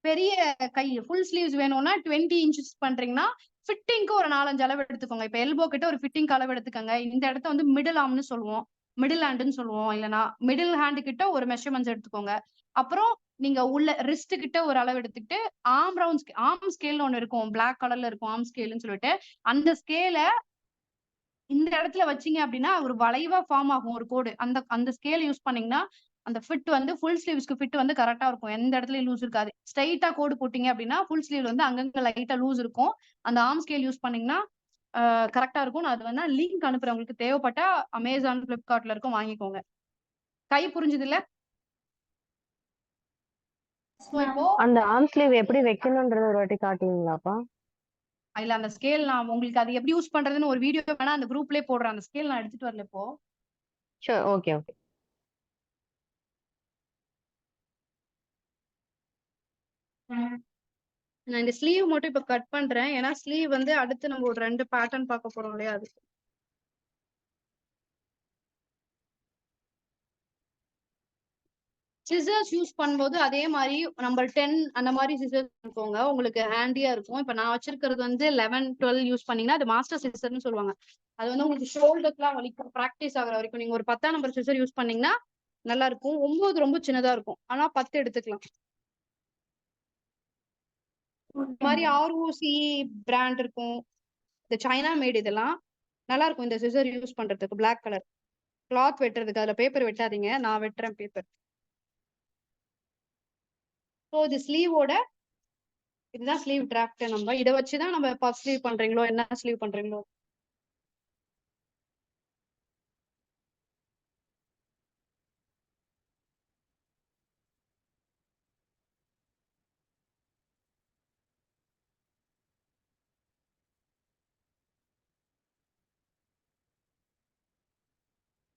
பெரிய கை ஃபுல் ஸ்லீவ்ஸ் வேணும்னா 20 இன்ச்சஸ் பண்றீங்கன்னா ஃபிட்டிங்க்கு ஒரு 4-5 அளவு எடுத்துக்கோங்க. இப்ப எல்போ கிட்ட ஒரு ஃபிட்டிங் அளவு எடுத்துக்கோங்க. இந்த இடத்த வந்து மிடில் ஆர்ம்னு சொல்லுவோம், மிடில் ஹேண்டுன்னு சொல்லுவோம். இல்லைன்னா மிடில் ஹேண்டு கிட்ட ஒரு மெஷர்மெண்ட்ஸ் எடுத்துக்கோங்க. அப்புறம் நீங்க உள்ள ரிஸ்ட் கிட்ட ஒரு அளவு எடுத்துக்கிட்டு ஆர்ம் ஸ்கேல்னு ஒண்ணு இருக்கும், பிளாக் கலர்ல இருக்கும் ஆர்ம் ஸ்கேல்னு சொல்லிட்டு அந்த ஸ்கேல இந்த இடத்துல வச்சீங்க அப்படின்னா ஒரு வளைவா ஃபார்ம் ஆகும் ஒரு கோடு. அந்த அந்த ஸ்கேல் யூஸ் பண்ணீங்கன்னா அந்த ஃபிட் வந்து ஃபுல் ஸ்லீவ்ஸ்க்கு ஃபிட் வந்து கரெக்டா இருக்கும். எந்த இடத்துலயும் லூஸ் இருக்காது. ஸ்ட்ரைட்டா கோடு போட்டீங்க அப்படின்னா ஃபுல் ஸ்லீவ்ல வந்து அங்கங்க லைட்டா லூஸ் இருக்கும். அந்த ஆர்ம் ஸ்கேல் யூஸ் பண்ணீங்கன்னா கரெக்டா இருக்கும். நான் அது வேணா லிங்க் அனுப்புறேன். உங்களுக்கு தேவைப்பட்டா அமேசான், பிளிப்கார்ட்ல இருக்கும், வாங்கிக்கோங்க. கை புரிஞ்சுது இல்ல? Yes so ma'am. இப்போ அந்த ஆர்ம் ஸ்லீவ் எப்படி வைக்கணும்ன்றத ஒரு வாட்டி காட்டுவீங்களாப்பா? இல்ல அந்த ஸ்கேல் நான் உங்களுக்கு அது எப்படி யூஸ் பண்றதுன்னு ஒரு வீடியோ வேணா அந்த குரூப்லயே போடுறேன். அந்த ஸ்கேல் நான் எடுத்துட்டு வரல இப்போ. ஷூர். Okay, okay. நான் இந்த ஸ்லீவ் மட்டும் இப்ப கட் பண்றேன். ஏன்னா ஸ்லீவ் வந்து அடுத்து நம்ம ஒரு 2 பேட்டர்ன் பார்க்க போறோம் இல்லையா, அது. சிசர்ஸ் யூஸ் பண்ணும்போது அதே மாதிரி நம்ம 10 அந்த மாதிரி சிசர்ஸ் எடுத்துக்கோங்க. உங்களுக்கு ஹேண்டியா இருக்கும். இப்ப நான் வச்சிருக்கிறது வந்து 11, 12 யூஸ் பண்ணீங்கன்னா அது மாஸ்டர் சிசர்னு சொல்லுவாங்க. அது வந்து உங்களுக்கு ஷோல்டர்க்குலாம் வலிக்கும். ப்ராக்டிஸ் ஆகுற வரைக்கும் நீங்க ஒரு 10ஆம் நம்பர் சிசர் யூஸ் பண்ணீங்கன்னா நல்லா இருக்கும். 9 ரொம்ப சின்னதா இருக்கும். ஆனா 10 எடுத்துக்கலாம். இந்த ஓகே மாதிரி மேம். ஆர்ஓசி பிராண்ட் இருக்கும். இந்த சைனா மேட் இதெல்லாம் நல்லா இருக்கும் இந்த சிசர் யூஸ் பண்றதுக்கு. பிளாக் கலர் கிளாத் வெட்டுறதுக்கு. அதுல பேப்பர் வெட்டாதீங்க, நான் வெட்டுறேன் பேப்பர். ஸோ இது ஸ்லீவோட இதுதான் ஸ்லீவ் டிராஃப்ட். நம்ம இதை வச்சுதான் நம்ம பஃப் ஸ்லீவ் பண்றீங்களோ என்ன ஸ்லீவ் பண்றீங்களோ.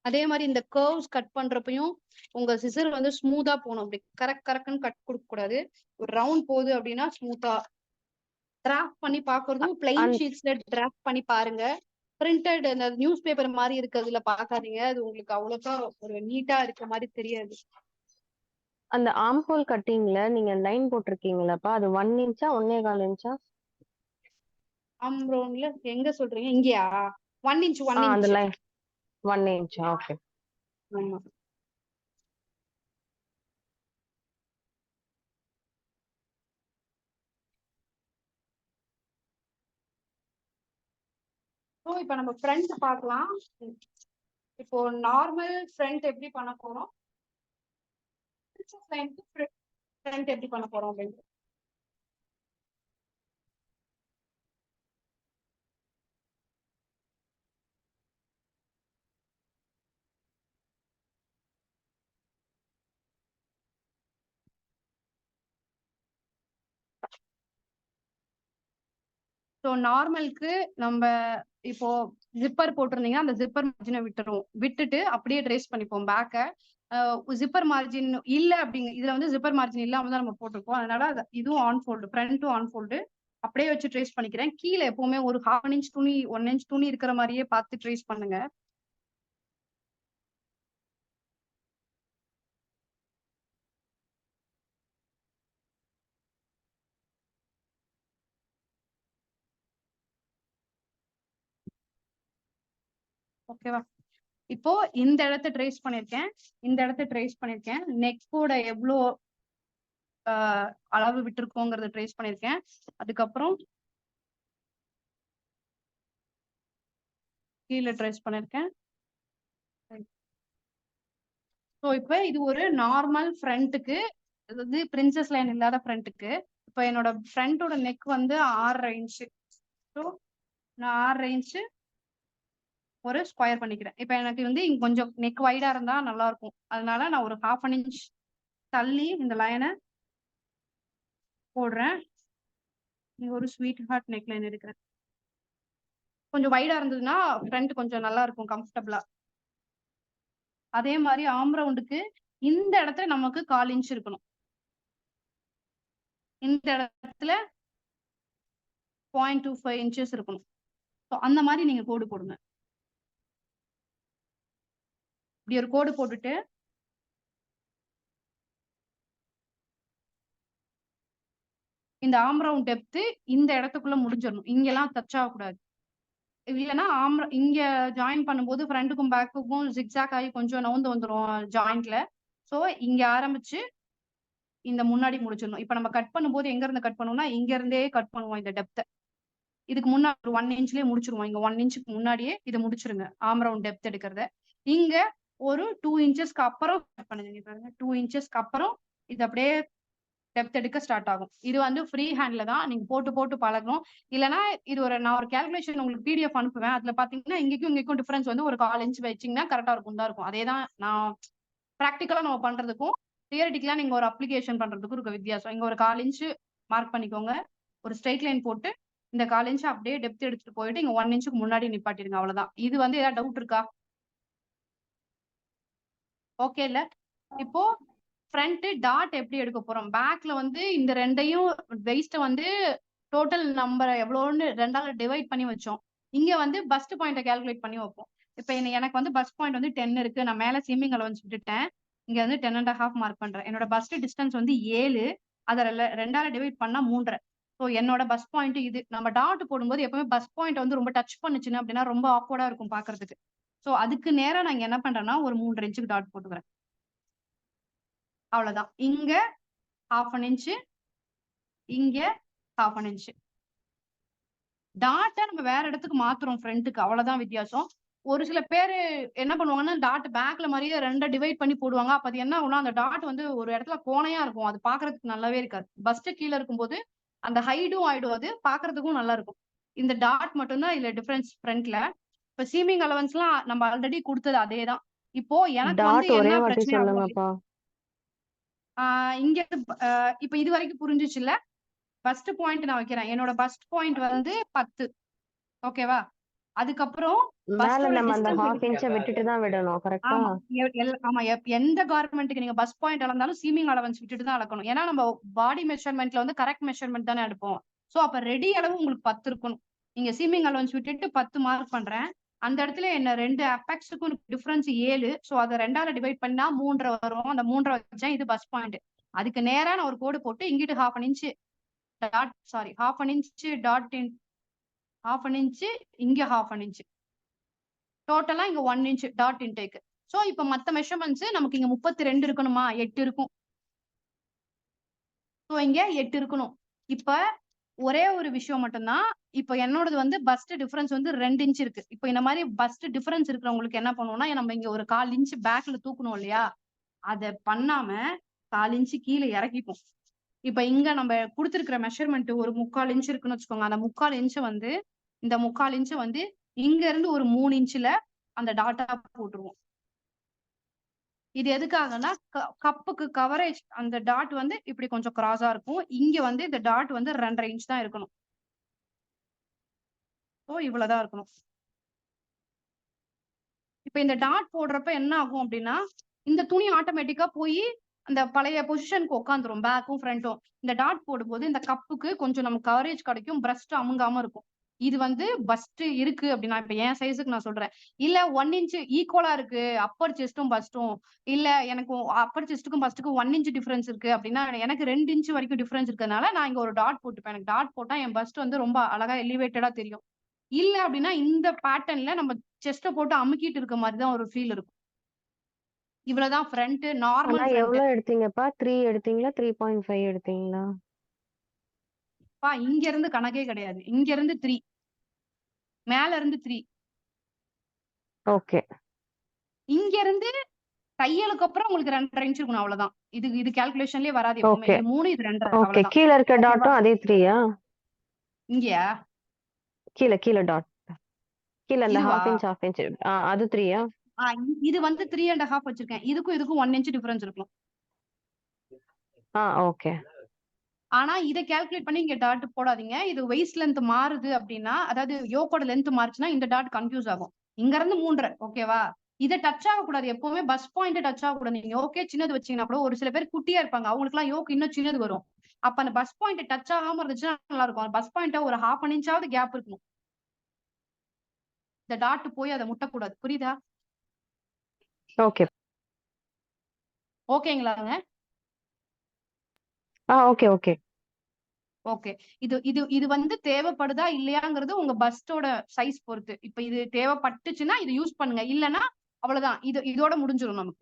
அதே மாதிரி இந்த கர்வ்ஸ் கட் பண்றப்பையும் உங்க சிசர் வந்து ஸ்மூத்தா போகணும். அப்படி கரெக்ட்னு கட் கொடுக்க கூடாது. ஒரு ரவுண்ட் போகுது அப்படின்னா ஸ்மூத்தா டிராஃப்ட் பண்ணி பாக்குறதும் பிளைன் அந் ஷீட்ஸ்ல டிராஃப்ட் பண்ணி பாருங்க. பிரிண்டட் அந்த நியூஸ் பேப்பர் மாதிரி இருக்கிறதுல பாக்காதீங்க. அது உங்களுக்கு அவ்வளோக்கா ஒரு நீட்டா இருக்க மாதிரி தெரியாது. அந்த ஆர்ம் ஹோல் கட்டிங்ல நீங்க லைன் போட்டிருக்கீங்களாப்பா? அது 1 இன்ச்சா 1.25 இன்ச்சா? ஆம்ப்ரோன்ல எங்க சொல்றீங்க? இங்கயா? 1 இன்ச் 1 அந்த இன்ச். லைன் 1 இன்ச்சா? ஓகே. ஆமா. ஸோ இப்போ நம்ம ஃப்ரண்ட் பார்க்கலாம். இப்போ நார்மல் ஃப்ரண்ட் எப்படி பண்ண போறோம், ஃப்ரண்ட் எப்படி பண்ண போறோம் அப்படின்னு. ஸோ நார்மலுக்கு நம்ம இப்போ ஜிப்பர் போட்டிருந்தீங்கன்னா அந்த ஜிப்பர் மார்ஜினை விட்டுட்டு அப்படியே ட்ரேஸ் பண்ணிப்போம் பேக்கை. ஜிப்பர் மார்ஜின் இல்ல அப்படிங்க, இதுல வந்து ஜிப்பர் மார்ஜின் இல்லாம தான் நம்ம போட்டிருக்கோம். அதனால இதுவும் ஆன் ஃபோல்டு, ஃப்ரண்ட்டும் ஆன் ஃபோல்டு அப்படியே வச்சு ட்ரேஸ் பண்ணிக்கிறேன். கீழே எப்பவுமே ஒரு 1/2 இன்ச் துணி 1 இன்ச் துணி இருக்கிற மாதிரியே பார்த்து ட்ரேஸ் பண்ணுங்க. ஓகேவா? இப்போ இந்த இடத்த ட்ரேஸ் பண்ணிருக்கேன், இந்த இடத்த ட்ரேஸ் பண்ணிருக்கேன். நெக்கோட எவ்வளோ அளவு விட்டுருக்கோங்கிறத ட்ரேஸ் பண்ணிருக்கேன். அதுக்கப்புறம் கீழே ட்ரேஸ் பண்ணிருக்கேன். ஸோ இப்போ இது ஒரு நார்மல் ஃப்ரண்ட்டுக்கு, அதாவது பிரின்சஸ் லைன் இல்லாத ஃப்ரண்ட்டுக்கு. இப்போ என்னோட ஃப்ரண்டோட நெக் வந்து 6.5 இன்ச்சு. ஸோ நான் 6.5 இன்ச்சு ஒரு ஸ்கொயர் பண்ணிக்கிறேன். இப்போ எனக்கு வந்து இங்க கொஞ்சம் நெக் வைடா இருந்தா நல்லா இருக்கும். அதனால நான் ஒரு 1/2 இன்ச் தள்ளி இந்த லைனை போடுறேன். இங்க ஒரு ஸ்வீட் ஹார்ட் நெக் லைன் எடுக்கிறேன். கொஞ்சம் வைடா இருந்ததுன்னா ஃப்ரண்ட் கொஞ்சம் நல்லா இருக்கும், கம்ஃபர்டபுளா. அதே மாதிரி ஆம் ரவுண்டுக்கு இந்த இடத்துல நமக்கு 1/4 இன்ச் இருக்கணும். இந்த இடத்துல 0.25 இன்ச்சஸ் இருக்கணும். ஸோ அந்த மாதிரி நீங்க கோடு போடுங்க. இப்படி ஒரு கோடு போட்டுட்டு இந்த ஆம் ரவுண்ட் டெப்த் இந்த இடத்துக்குள்ள முடிஞ்சிடணும். இங்கெல்லாம் டச் ஆகக்கூடாது. இல்லைன்னா இங்க ஜாயின் பண்ணும்போது ஃப்ரண்ட்டுக்கும் பேக்குக்கும் ஜிக்ஸாக் ஆகி கொஞ்சம் நவுந்து வந்துரும் ஜாயிண்ட்ல. சோ இங்க ஆரம்பிச்சு இந்த முன்னாடி முடிச்சிடணும். இப்ப நம்ம கட் பண்ணும்போது எங்க இருந்து கட் பண்ணுவோம்னா இங்க இருந்தே கட் பண்ணுவோம் இந்த டெப்த். இதுக்கு முன்னாடி ஒரு 1 இன்ச்லயே முடிச்சிருவோம். இங்க 1 இன்ச்சுக்கு முன்னாடியே இதை முடிச்சிருங்க. ஆம் ரவுண்ட் டெப்த் எடுக்கிறத. இங்க ஒரு 2 இன்ச்சஸ்க்கு அப்புறம் கட் பண்ணுங்க. பாருங்க 2 இன்ச்சஸ்க்கு அப்புறம் இது அப்படியே டெப்த் எடுக்க ஸ்டார்ட் ஆகும். இது வந்து ஃப்ரீ ஹேண்ட்ல தான் நீங்க போட்டு போட்டு பழகணும். இல்லைன்னா இது நான் ஒரு கால்குலேஷன் உங்களுக்கு பிடிஎஃப் அனுப்புவேன். அதுல பாத்தீங்கன்னா இங்கேயும் டிஃபரன்ஸ் வந்து ஒரு 1/4 இன்ச் வச்சீங்கன்னா கரெக்டா இருக்கும் தான் இருக்கும். அதே தான் நான் ப்ராக்டிக்கலா நம்ம பண்றதுக்கும் தியரிட்டிக்கலா நீங்க ஒரு அப்ளிகேஷன் பண்றதுக்கும் இருக்க வித்தியாசம். இங்க ஒரு 1/4 இன்ச் மார்க் பண்ணிக்கோங்க. ஒரு ஸ்ட்ரைட் லைன் போட்டு இந்த 1/4 இன்ச் அப்படியே டெப்த் எடுத்துட்டு போயிட்டு இங்க 1 இன்ச்சுக்கு முன்னாடி நிப்பாட்டிடுங்க. அவ்வளவுதான். இது வந்து ஏதாவது டவுட் இருக்கா? ஓகே இல்ல? இப்போ ஃப்ரண்ட் டாட் எப்படி எடுக்க போறோம்? பேக்ல வந்து இந்த ரெண்டையும் வெயிஸ்ட வந்து டோட்டல் நம்பர் எவ்வளோன்னு 2ஆல டிவைட் பண்ணி வச்சோம். இங்க வந்து பஸ்ட் பாயிண்ட கால்குலேட் பண்ணி வைப்போம். இப்ப எனக்கு வந்து பஸ்ட் பாயிண்ட் வந்து 10 இருக்கு. நான் மேல சீமிங் அலவன்ஸ் விட்டுட்டேன். இங்க வந்து 10.5 மார்க் பண்றேன். என்னோட பஸ்ட் டிஸ்டன்ஸ் வந்து 7. அத 2ஆல டிவைட் பண்ணா 3.5. சோ என்னோட பஸ் பாயிண்ட் இது. நம்ம டாட் போடும்போது எப்பவுமே பஸ் பாயிண்ட் வந்து ரொம்ப டச் பண்ணுச்சுன்னு அப்படின்னா ரொம்ப ஆக்வர்டா இருக்கும் பாக்குறதுக்கு. சோ அதுக்கு நேரா நான் இங்க என்ன பண்றேன்னா ஒரு 3 இன்ச்சுக்கு டாட் போட்டுக்கிறேன். அவ்வளவுதான். இங்க 1/2 இன்ச், இங்க 1/2 இன்ச். டாட்டை நம்ம வேற இடத்துக்கு மாத்துறோம் ஃப்ரண்ட்டுக்கு. அவ்வளவுதான் வித்தியாசம். ஒரு சில பேரு என்ன பண்ணுவாங்கன்னா டாட் பேக்ல மாதிரியே 2 டிவைட் பண்ணி போடுவாங்க. அப்ப அது என்ன ஆகும்னா அந்த டாட் வந்து ஒரு இடத்துல கோணையா இருக்கும். அது பாக்குறதுக்கு நல்லாவே இருக்காது. பஸ்ட் கீழே இருக்கும்போது அந்த ஹைடும் ஆயிடும். அது பாக்குறதுக்கும் நல்லா இருக்கும். இந்த டாட் மட்டும்தான் இதுல டிஃபரன்ஸ் ஃப்ரண்ட்ல. இப்ப சீமிங் அலவன்ஸ்லாம் நம்ம ஆல்ரெடி கொடுத்தது அதேதான். இப்போ எனக்கு வந்து டாட் ஒரே என்ன வாட்டி பிரச்சனை ஆகும்? சொல்லுங்கப்பா. இங்க இப்ப இது வரைக்கும் புரிஞ்சுச்சு இல்ல? ஃபர்ஸ்ட் பாயிண்ட் நான் வைக்கிறேன். என்னோட ஃபர்ஸ்ட் பாயிண்ட் வந்து 10. ஓகேவா? அதுக்கப்புறம் மேல பஸ்டோட நம்ம அந்த டிஸ்டன்ஸ் 1/2 இன்ச்ச விட்டுட்டு தான் விடணும். கரெக்ட்டா? ஆமா. ஆமா. எந்த கார்மெண்ட்டுக்கு நீங்க பஸ் பாயிண்ட் அளந்தாலும் சீமிங் அலவன்ஸ் விட்டுட்டு தான் அளக்கணும். ஏன்னா நம்ம பாடி மெஷர்மென்ட்ல வந்து கரெக்ட் மெஷர்மென்ட் தானே எடுப்போம். சோ அப்ப ரெடி அளவு உங்களுக்கு 10 இருக்கணும். நீங்க சீமிங் அலவன்ஸ் விட்டுட்டு 10 மார்க் பண்றேன். அந்த இடத்துல என்ன 2 அபெக்ஸ்க்கும் டிஃபரன்ஸ் 7. சோ அத 2ஆல டிவைட் பண்ணா 3.5 வரும். அந்த 3.5 வச்சேன். இது பஸ் பாயிண்ட். அதுக்கு நேரா நான் ஒரு கோடு போட்டு இங்கிட்டு 1/2 inch dot 1/2 inch dot 1/2 inch இங்க 1/2 இன்ச். டோட்டலா இங்க 1 இன்ச் டாட் இன்டேக். சோ இப்ப மத்த மெஷர்மென்ட்ஸ் நமக்கு இங்க 32 இருக்கணுமா? 8 இருக்கும். சோ இங்க 8 இருக்கணும். இப்ப ஒரே ஒரு விஷயம் மட்டும்தான். இப்ப என்னோடது வந்து பஸ்ட் டிஃபரன்ஸ் வந்து 2 இன்ச் இருக்கு. இப்ப இந்த மாதிரி பஸ்ட் டிஃபரன்ஸ் இருக்கிறவங்களுக்கு என்ன பண்ணுவோம்னா நம்ம இங்க ஒரு 1/4 இன்ச் பேக்ல தூக்கணும் இல்லையா? அத பண்ணாம 1/4 இன்ச் கீழே இறக்கிப்போம். இப்ப இங்க நம்ம கொடுத்திருக்கிற மெஷர்மெண்ட் ஒரு 3/4 இன்ச் இருக்குன்னு வச்சுக்கோங்க. அந்த 3/4 இன்ச் வந்து இந்த 3/4 இன்ச் வந்து இங்க இருந்து ஒரு 3 இன்ச்ல அந்த டாட்டா போட்டுருவோம். இது எதுக்காகனா கப்புக்கு கவரேஜ் அந்த டாட் வந்து இப்படி கொஞ்சம் கிராஸா இருக்கும். இங்க வந்து இந்த டாட் வந்து 2.5 இன்ச் தான் இருக்கணும். சோ இவ்வளவுதான் இருக்கணும். இப்ப இந்த டாட் போடுறப்ப என்ன ஆகும் அப்படின்னா இந்த துணி ஆட்டோமேட்டிக்கா போய் அந்த பழைய பொசிஷனுக்கு உட்காந்துரும். பேக்கும் ஃப்ரண்ட்டும். இந்த டாட் போடும்போது இந்த கப்புக்கு கொஞ்சம் நமக்கு கவரேஜ் கிடைக்கும். பிரஸ்ட் அமுங்காம இருக்கும். இது வந்து பஸ்ட் இருக்கு அப்படின்னா இப்ப என் சைஸுக்கு நான் சொல்றேன். இல்ல 1 இன்ச் ஈக்குவலா இருக்கு அப்பர் செஸ்டும் பஸ்டும். இல்ல எனக்கு அப்பர் செஸ்டுக்கும் பஸ்டுக்கும் 1 இன்ச் டிஃபரன்ஸ் இருக்கு அப்படின்னா எனக்கு 2 இன்ச் வரைக்கும் டிஃபரன்ஸ் இருக்கறனால நான் இங்க ஒரு டாட் போட்டுப்பேன். எனக்கு டாட் போட்டா என் பஸ்ட் வந்து ரொம்ப அழகா எலிவேட்டடா தெரியும். இல்ல அப்படின்னா இந்த பேட்டர்ன்ல நம்ம செஸ்ட போட்டு அமுக்கிட்டு இருக்க மாதிரி தான் ஒரு ஃபீல் இருக்கும். இவ்வளவுதான் ஃப்ரண்ட் ஆனா நார்மல் ஃப்ரண்ட். எவ்வளவு எடுத்தீங்கப்பா? 3 எடுத்தீங்களா? 3.5 எடுத்தீங்களா? இங்க இருந்து கணக்கே கிடையாது. இங்க இருந்து 3. மேல இருந்து 3. ஓகே. இங்க இருந்து தையலுக்கு அப்புறம் உங்களுக்கு 2.5 இன்ச் இருக்கணும். அவ்வளவுதான். இது கால்குலேஷன்லயே வராது எப்பவுமே. ஓகே. இது 3 இது 2.5 ஓகே. அவ்வளவுதான். கீழ இருக்க ஓகேவா? டாட்டும் அதே 3யா? இங்கயா? கீழ டாட். கீழ அந்த இதுவா? 1/2 இன்ச் அது 3யா? இது வந்து 3.5 வச்சிருக்கேன். இதுக்கும் 1 இன்ச் டிஃபரன்ஸ் இருக்கும். ஓகே. ஆனா இத கால்குலேட் பண்ணி இங்க டாட் போடாதீங்க. இது வெயிஸ்ட் லென்த் மாறுது அப்படின்னா அதாவது யோக்கோட லென்த் மாறுச்சுன்னா இந்த டாட் கன்ஃபியூஸ் ஆகும். இங்க இருந்து 3.5 ஓகேவா? இத டச் ஆகக்கூடாது. எப்பவுமே பஸ் பாயிண்ட் டச் ஆகக்கூடாது. நீங்க ஓகே சின்னது வச்சீங்கன்னா கூட ஒரு சில பேர் குட்டியா இருப்பாங்க. அவங்களுக்கு எல்லாம் யோக் இன்னும் சின்னது வரும். அப்ப அந்த பஸ் பாயிண்ட் டச் ஆகாம இருந்துச்சுன்னா நல்லா இருக்கும். பஸ் பாயிண்ட ஒரு 1/2 இன்ச்சாவது கேப் இருக்கணும். இந்த டாட் போய் அதை முட்டக்கூடாது. புரியுதா? ஓகே. ஓகேங்களாங்க? ஓகே. ஓகே. ஓகே. இது இது இது வந்து தேவைப்படுதா இல்லையாங்கிறது உங்க பஸ்டோட சைஸ் பொறுத்து. இப்ப இது தேவைப்பட்டுச்சுன்னா இது யூஸ் பண்ணுங்க. இல்லன்னா அவ்வளவுதான். இதோட முடிஞ்சிரும் நமக்கு.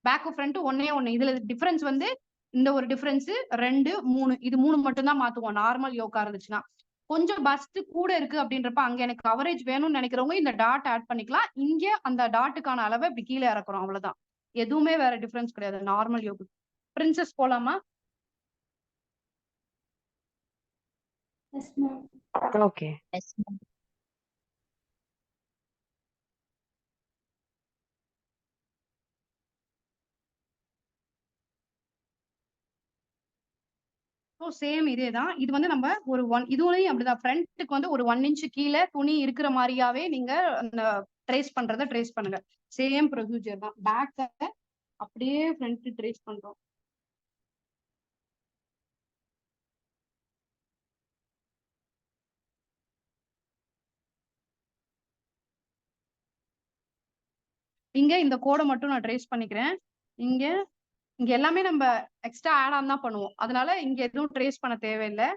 பேக் ஃப்ரண்ட் ஒன்னே ஒண்ணு. இதுல டிஃபரன்ஸ் வந்து இந்த ஒரு டிஃபரன்ஸ் 2, 3 இது 3 மட்டும் தான் மாத்துவோம். நார்மல் யோகா இருந்துச்சுன்னா. கொஞ்சம் பஸ்ட் கூட இருக்கு அப்படின்றப்ப அங்க எனக்கு கவரேஜ் வேணும்னு நினைக்கிறவங்க இந்த டாட் ஆட் பண்ணிக்கலாம். இங்க அந்த டாட்டுக்கான அளவை இப்படி கீழே இறக்குறோம். அவ்வளவுதான். எதுவுமே வேற டிஃபரன்ஸ் கிடையாது நார்மல் யோகா. பிரின்சஸ் போலாமா? Yes ma'am. Okay. Yes, ma'am. Same இதேதான். இது வந்து நம்ம ஒரு இதுவரையும் அப்படிதான். ஃப்ரண்ட்டுக்கு வந்து ஒரு 1 இன்ச் கீழே துணி இருக்கிற மாதிரியாவே நீங்க அந்த ட்ரேஸ் பண்றத ட்ரேஸ் பண்ணுங்க. சேம் ப்ரொசீஜர் தான். பேக்க அப்படியே ஃப்ரண்ட் ட்ரேஸ் பண்றோம். இங்க இந்த கோடை மட்டும் நான் ட்ரேஸ் பண்ணிக்கிறேன். இங்க இங்க எல்லாமே நம்ம எக்ஸ்ட்ரா ஆட் ஆன் தான் பண்ணுவோம். அதனால இங்க எதுவும் ட்ரேஸ் பண்ண தேவையில்லை.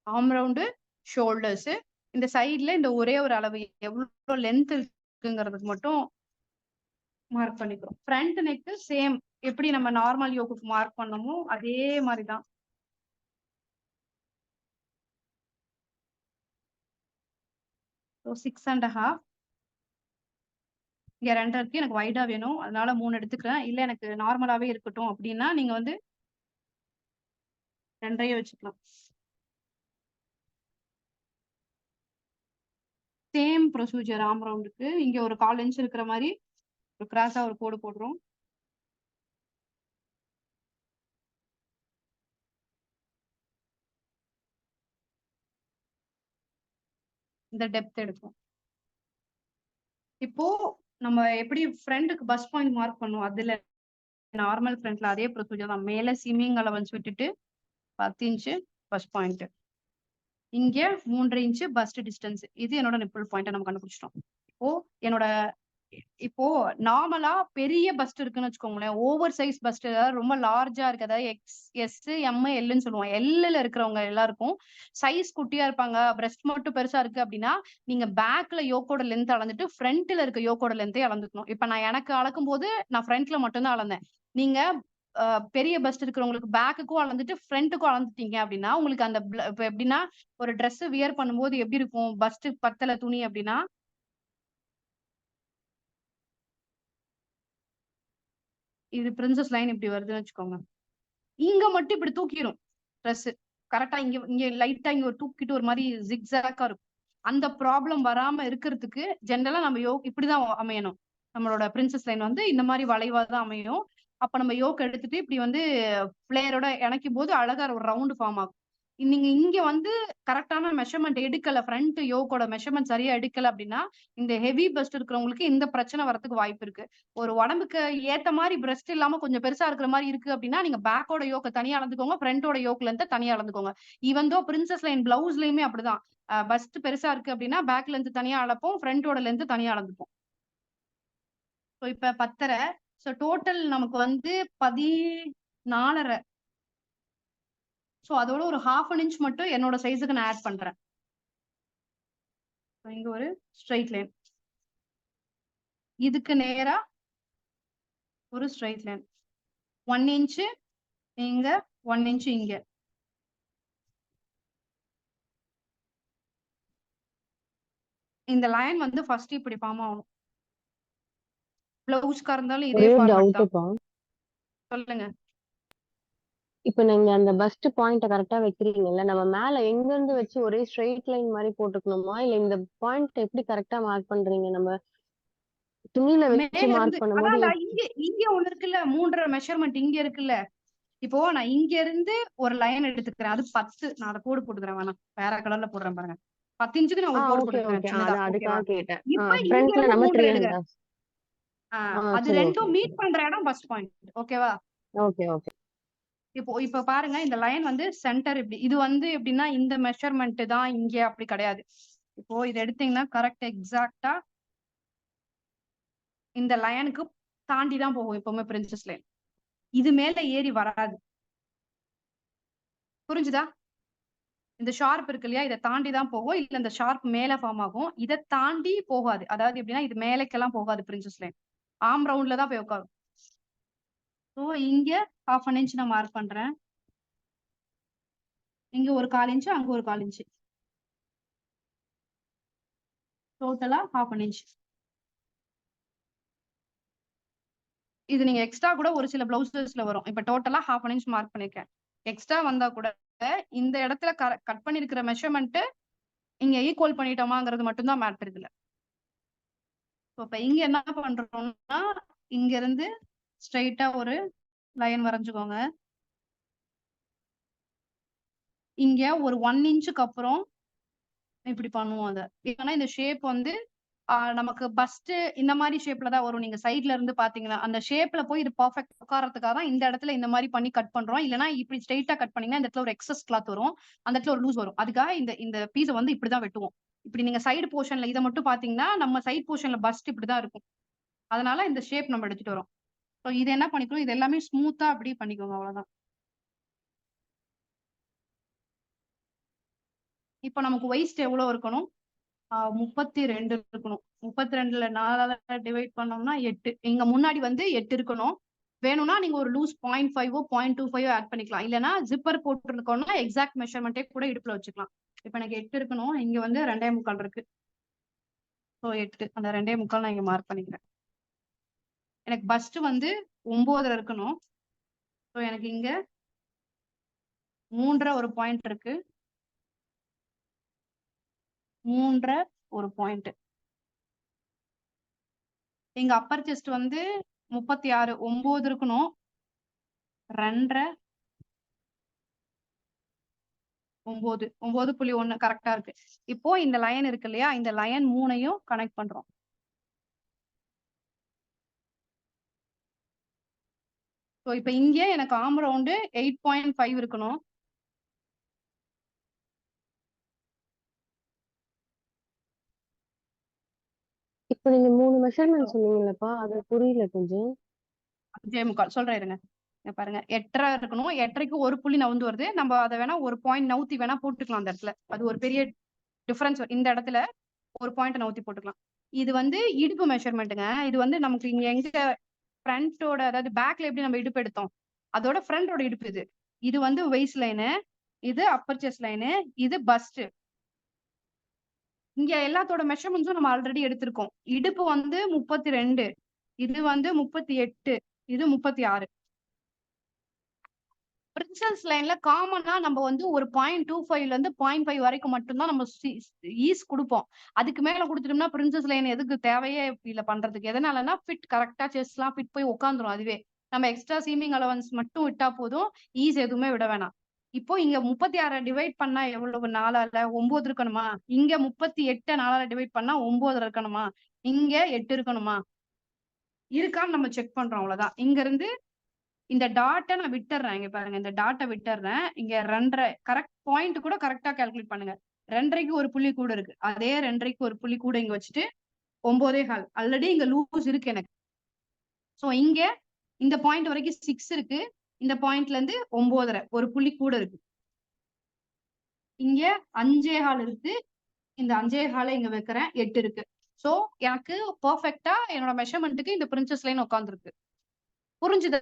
ஆர்ம் ரவுண்டு, ஷோல்டர்ஸ், இந்த சைட்ல இந்த ஒரே ஒரு அளவு எவ்வளவு லென்த் இருக்குங்கிறதுக்கு மட்டும் மார்க் பண்ணிக்கிறோம். ஃப்ரண்ட் நெக் சேம் எப்படி நம்ம நார்மல் யோகுக்கு மார்க் பண்ணமோ அதே மாதிரி தான். ஸோ 6.5. இங்க 2 இருக்கு. எனக்கு வைடா வேணும். அதனால 3 எடுத்துக்கிறேன். இல்ல எனக்கு நார்மலாவே இருக்கட்டும் அப்படின்னா நீங்க வந்து 2 வச்சுக்கலாம். சேம் ப்ரொசீஜர் ஆர்ம் ரவுண்டுக்கு. இங்க ஒரு 1/4 இன்ச் இருக்கிற மாதிரி ஒரு கிராஸா ஒரு கோடு போடுறோம். இந்த டெப்த் எடுக்கும். இப்போ நம்ம எப்படி ஃப்ரண்ட்டுக்கு பஸ் பாயிண்ட் மார்க் பண்ணுவோம், அதுல நார்மல் ஃப்ரண்ட்ல அதே ப்ரொசீஜர் தான். மேல சீமிங் அலவன்ஸ் விட்டுட்டு 10 இன்ச் பஸ் பாயிண்ட். இங்க 3 இன்ச் பஸ்ட் டிஸ்டன்ஸ். இது என்னோட நிப்பிள் பாயிண்ட் நம்ம கண்டுபிடிச்சிட்டோம். என்னோட இப்போ நார்மலா பெரிய பஸ்ட் இருக்குன்னு வச்சுக்கோங்களேன். ஓவர் சைஸ் பஸ்ட், ரொம்ப லார்ஜா இருக்கு. அதாவது எஸ், எம், எல்லுன்னு சொல்லுவோம். எல்லுல இருக்கிறவங்க எல்லாருக்கும் சைஸ் குட்டியா இருப்பாங்க, பிரஸ்ட் மட்டும் பெருசா இருக்கு அப்படின்னா நீங்க பேக்ல யோக்கோட லென்த் அளந்துட்டு ஃப்ரண்ட்ல இருக்க யோக்கோட லென்த்தே அளந்துக்கணும். இப்ப நான் எனக்கு அளக்கும் போது நான் ஃப்ரண்ட்ல மட்டும் தான் அளந்தேன். நீங்க பெரிய பஸ்ட் இருக்கிறவங்களுக்கு பேக்குக்கும் அளந்துட்டு ஃப்ரண்ட்டுக்கும் அளந்துட்டீங்க அப்படின்னா உங்களுக்கு அந்த இப்ப எப்படின்னா ஒரு ட்ரெஸ் வியர் பண்ணும்போது எப்படி இருக்கும், பஸ்ட் பத்தல துணி அப்படின்னா இது பிரின்சஸ் லைன் இப்படி வருதுன்னு வச்சுக்கோங்க. இங்க மட்டும் இப்படி தூக்கிரும் ட்ரெஸ். கரெக்டா இங்க இங்க லைட்டா இங்க ஒரு தூக்கிட்டு ஒரு மாதிரி ஜிக்ஸாக்கா இருக்கும். அந்த ப்ராப்ளம் வராம இருக்கிறதுக்கு ஜென்ரலா நம்ம இப்படிதான் அமையணும். நம்மளோட பிரின்சஸ் லைன் வந்து இந்த மாதிரி வளைவா தான் அமையும். அப்ப நம்ம யோக் எடுத்துட்டு இப்படி வந்து பிளேயரோட இணைக்கும் போது அழகா ஒரு ரவுண்ட் ஃபார்ம் ஆகும். நீங்க இங்க வந்து கரெக்டான மெஷர்மெண்ட் எடுக்கல, ஃப்ரண்ட் யோக்கோட மெஷர்மெண்ட் சரியா எடுக்கல அப்படின்னா இந்த ஹெவி பிரஸ்ட் இருக்கிறவங்களுக்கு இந்த பிரச்சனை வரதுக்கு வாய்ப்பு இருக்கு. ஒரு உடம்புக்கு ஏத்த மாதிரி பிரஸ்ட் இல்லாம கொஞ்சம் பெருசா இருக்கிற மாதிரி இருக்கு அப்படின்னா நீங்க பேக்கோட யோக்க தனியா அளந்துக்கோங்க, ஃப்ரண்டோட யோக்ல இருந்து தனியா அளந்துக்கோங்க. ஈவன் தோ பிரின்சஸ் லைன் பிளவுஸ்லயுமே அப்படிதான். பஸ்ட் பெருசா இருக்கு அப்படின்னா பேக்ல இருந்து தனியா அளப்போம், ஃப்ரண்டோட லென்த் தனியா அளந்துப்போம். ஸோ இப்ப 10.5. ஸோ டோட்டல் நமக்கு வந்து 14.5. ஸோ அதோட ஒரு 1/2 இன்ச் மட்டும் என்னோட சைஸுக்கு நான் ஆட் பண்றேன். இங்க ஒரு ஸ்ட்ரைட் லைன், இதுக்கு நேரா ஒரு ஸ்ட்ரைட் லைன் 1 இன்ச் இங்க, 1 இன்ச் இங்க. இந்த லைன் வந்து ஃபர்ஸ்ட் இப்படி ஃபார்ம் ஆகும். பிளவுஸ்க்கா இருந்தாலும் இதே ஒரே ஃபார்மேட் தான். டவுட்டுப்பா. சொல்லுங்க. இப்ப நீங்க அந்த பஸ்ட் பாயிண்ட கரெக்டா வைக்கிறீங்கல்ல, நம்ம மேல எங்க இருந்து வச்சு ஒரே ஸ்ட்ரெயிட் லைன் மாதிரி போட்டுக்கணுமா, இல்ல இந்த பாயிண்ட் எப்படி கரெக்டா மார்க் பண்றீங்க? நம்ம துணியில வச்சு மேல இருந்து மார்க் பண்ணும்போது அதான் இங்க ஒண்ணு இருக்குல்ல, 3.5 மெஷர்மெண்ட் இங்க இருக்குல்ல. இப்போ நான் இங்க இருந்து ஒரு லைன் எடுத்துக்கிறேன். அது 10. நான் அதை கோடு போட்டுக்கிறேன். வேணாம், வேற கலர்ல போடுறேன் பாருங்க. 10 இன்ச்சுக்கு நான் ஒரு கோடு ஓகே போட்டுக்கிறேன் ஓகே. சின்னதா. அதான் ஓகேவா? அதுக்காக கேட்டேன். இப்ப இங்க ஃப்ரண்ட்ல இருந்து நம்ம 3 எடுங்க. 3.5. அது சரி, ஓகே ரெண்டும் ஓகே மீட் பண்ற இடம் பஸ்ட் பாயிண்ட். ஓகேவா? Okay okay. இப்ப பாருங்க, இந்த லைன் வந்து சென்டர் இப்படி. இது வந்து எப்படின்னா இந்த மெஷர்மெண்ட் தான் இங்க, அப்படி கிடையாது. இப்போ இது எடுத்தீங்கன்னா கரெக்ட் எக்ஸாக்டா இந்த லைனுக்கு தாண்டி தான் போகும் எப்பவுமே பிரின்சஸ் லைன். இது மேல ஏறி வராது. புரிஞ்சுதா? இந்த ஷார்ப் இருக்கு இல்லையா, இதை தாண்டி தான் போகும். இல்ல இந்த ஷார்ப் மேல ஃபார்ம் ஆகும். இதை தாண்டி போகாது. அதாவது எப்படின்னா இது மேலைக்கெல்லாம் போகாது பிரின்சஸ் லைன். ஆர்ம் ரவுண்ட்ல தான் போய் உட்காரும். ஸோ இங்க 1/2 இன்ச் நான் மார்க் பண்றேன். இங்க ஒரு 1/4 இன்ச், அங்க ஒரு 1/4 இன்ச். டோட்டலா 1/2 இன்ச். இது நீங்க எக்ஸ்ட்ரா கூட ஒரு சில பிளவுசஸ்ல வரும். இப்ப டோட்டலா 1/2 இன்ச் மார்க் பண்ணிருக்கேன். எக்ஸ்ட்ரா வந்தா கூட இந்த இடத்துல கட் பண்ணிருக்கிற மெஷர்மெண்ட் இங்க ஈக்குவல் பண்ணிட்டோமாங்கிறது மட்டும்தான் மேட்டர் இதுல. இப்ப இங்க என்ன பண்றோம்னா இங்க இருந்து ஸ்ட்ரைட்டா ஒரு லைன் வரைஞ்சுக்கோங்க. இங்க ஒரு 1 இன்ச்சுக்கு அப்புறம் இப்படி பண்ணுவோம். அதை ஏன்னா இந்த ஷேப் வந்து நமக்கு பஸ்ட் இந்த மாதிரி ஷேப்ல தான் வரும். நீங்க சைட்ல இருந்து பாத்தீங்கன்னா அந்த ஷேப்ல போய் இது பர்ஃபெக்ட் உட்காரத்துக்காக தான் இந்த இடத்துல இந்த மாதிரி பண்ணி கட் பண்றோம். இல்லைன்னா இப்படி ஸ்ட்ரைட்டா கட் பண்ணீங்கன்னா இந்த இடத்துல ஒரு எக்ஸஸ் கிளாத் வரும், அந்த இடத்துல ஒரு லூஸ் வரும். அதுக்காக இந்த பீஸை வந்து இப்படிதான் வெட்டுவோம். இப்படி நீங்க சைடு போர்ஷன்ல இதை மட்டும் பாத்தீங்கன்னா நம்ம சைட் போர்ஷன்ல பஸ்ட் இப்படிதான் இருக்கும். அதனால இந்த ஷேப் நம்ம எடுத்துட்டு வரோம். ஸோ இது என்ன பண்ணிக்கணும், இது எல்லாமே ஸ்மூத்தா அப்படி பண்ணிக்கோங்க, அவ்வளவுதான். இப்போ நமக்கு வெயிஸ்ட் எவ்வளவு இருக்கணும், 32 இருக்கணும். 32ல 4 டிவைட் பண்ணோம்னா 8. இங்க முன்னாடி வந்து 8 இருக்கணும். வேணும்னா நீங்க ஒரு லூஸ் 0.5 0.25 ஆட் பண்ணிக்கலாம். இல்லைன்னா ஜிப்பர் போட்டுருக்கோம்னா எக்ஸாக்ட் மெஷர்மெண்ட்டே கூட இடுப்புல வச்சுக்கலாம். இப்ப எனக்கு 8 இருக்கணும். இங்க வந்து 2.25 இருக்கு. ஸோ 8 அந்த 2.25 நான் இங்க மார்க் பண்ணிக்கிறேன். எனக்கு பஸ்ட் வந்து 9 இருக்கணும். ஸோ எனக்கு இங்க 3 ஒரு பாயிண்ட் இருக்கு, 3 ஒரு பாயிண்ட். எங்க அப்பர் செஸ்ட் வந்து 36 9 இருக்கணும். 2 9 9.1 கரெக்டா இருக்கு. இப்போ இந்த லைன் இருக்கு இல்லையா, இந்த லைன் 3ஐயும் கனெக்ட் பண்றோம். ஸோ இப்போ இங்க எனக்கு ஆர்ம் ரவுண்டு 8.5 இருக்கணும். இப்போ நீங்க 3 மெஷர்மெண்ட் சொன்னீங்கல்லப்பா, அது புரியல கொஞ்சம். 5.25 சொல்றேன் இருங்க. பாருங்க 8.5 இருக்கணும். 8.5க்கு ஒரு புள்ளி நவுந்து வருது. நம்ம அதை வேணா ஒரு பாயிண்ட் நவுத்தி வேணா போட்டுக்கலாம். அந்த இடத்துல அது ஒரு பெரிய டிஃபரன்ஸ். இந்த இடத்துல ஒரு பாயிண்ட் நவுத்தி போட்டுக்கலாம். இது வந்து இடுப்பு மெஷர்மெண்ட்டுங்க. இது வந்து நமக்கு இங்க எங்க ஃப்ரண்டோட, அதாவது பேக்ல எப்படி நம்ம இடுப்பு எடுத்தோம் அதோட ஃப்ரண்டோட இடுப்பு இது. இது வந்து வெயிஸ்ட் லைனு, இது அப்பர் செஸ்ட் லைனு, இது பஸ்ட். இங்க எல்லாத்தோட மெஷர்மெண்ட்ஸும் நம்ம ஆல்ரெடி எடுத்திருக்கோம். இடுப்பு வந்து 32, இது வந்து 38, இது 36. பிரின்சஸ் லைன்ல காமனா நம்ம வந்து ஒரு 0.25ல இருந்து 0.5 வரைக்கும் மட்டும்தான் நம்ம ஈஸ் கொடுப்போம். அதுக்கு மேல கொடுத்துட்டோம்னா பிரின்சஸ் லைன் எதுக்கு தேவையே இல்ல பண்றதுக்கு. எதனாலன்னா ஃபிட் கரெக்டா செஸ்ட் எல்லாம் ஃபிட் போய் உட்காந்துரும். அதுவே நம்ம எக்ஸ்ட்ரா சீமிங் அலவன்ஸ் மட்டும் விட்டா போதும், ஈஸ் எதுவுமே விட வேணாம். இப்போ இங்க 36 டிவைட் பண்ணா எவ்வளவு, 4ஆல 9 இருக்கணுமா? இங்க 38 4ஆல டிவைட் பண்ணா 9 இருக்கணுமா? இங்க 8 இருக்கணுமா? இருக்கான்னு நம்ம செக் பண்றோம், அவ்வளவுதான். இங்க இருந்து இந்த டாட்டை நான் விட்டுறேன். இங்க பாருங்க, இந்த டாட்டை விட்டுறேன். இங்க 2.5 கரெக்ட் பாயிண்ட் கூட கரெக்டா கால்குலேட் பண்ணுங்க. 2.5க்கு ஒரு புள்ளி கூட இருக்கு. அதே 2.5க்கு ஒரு புள்ளி கூட இங்க வச்சுட்டு 9.25 ஆல்ரெடி இங்க லூஸ் இருக்கு எனக்கு. சோ இங்க இந்த பாயிண்ட் வரைக்கும் 6 இருக்கு. இந்த பாயிண்ட்ல இருந்து 9.5 ஒரு புள்ளி கூட இருக்கு. இங்க 5.25 இருக்கு. இந்த 5.25 இங்க வைக்கிறேன், 8 இருக்கு. சோ எனக்கு பெர்ஃபெக்ட்டா என்னோட மெஷர்மெண்ட்டுக்கு இந்த பிரின்சஸ் லைன் உட்காந்துருக்கு. புரிஞ்சுது?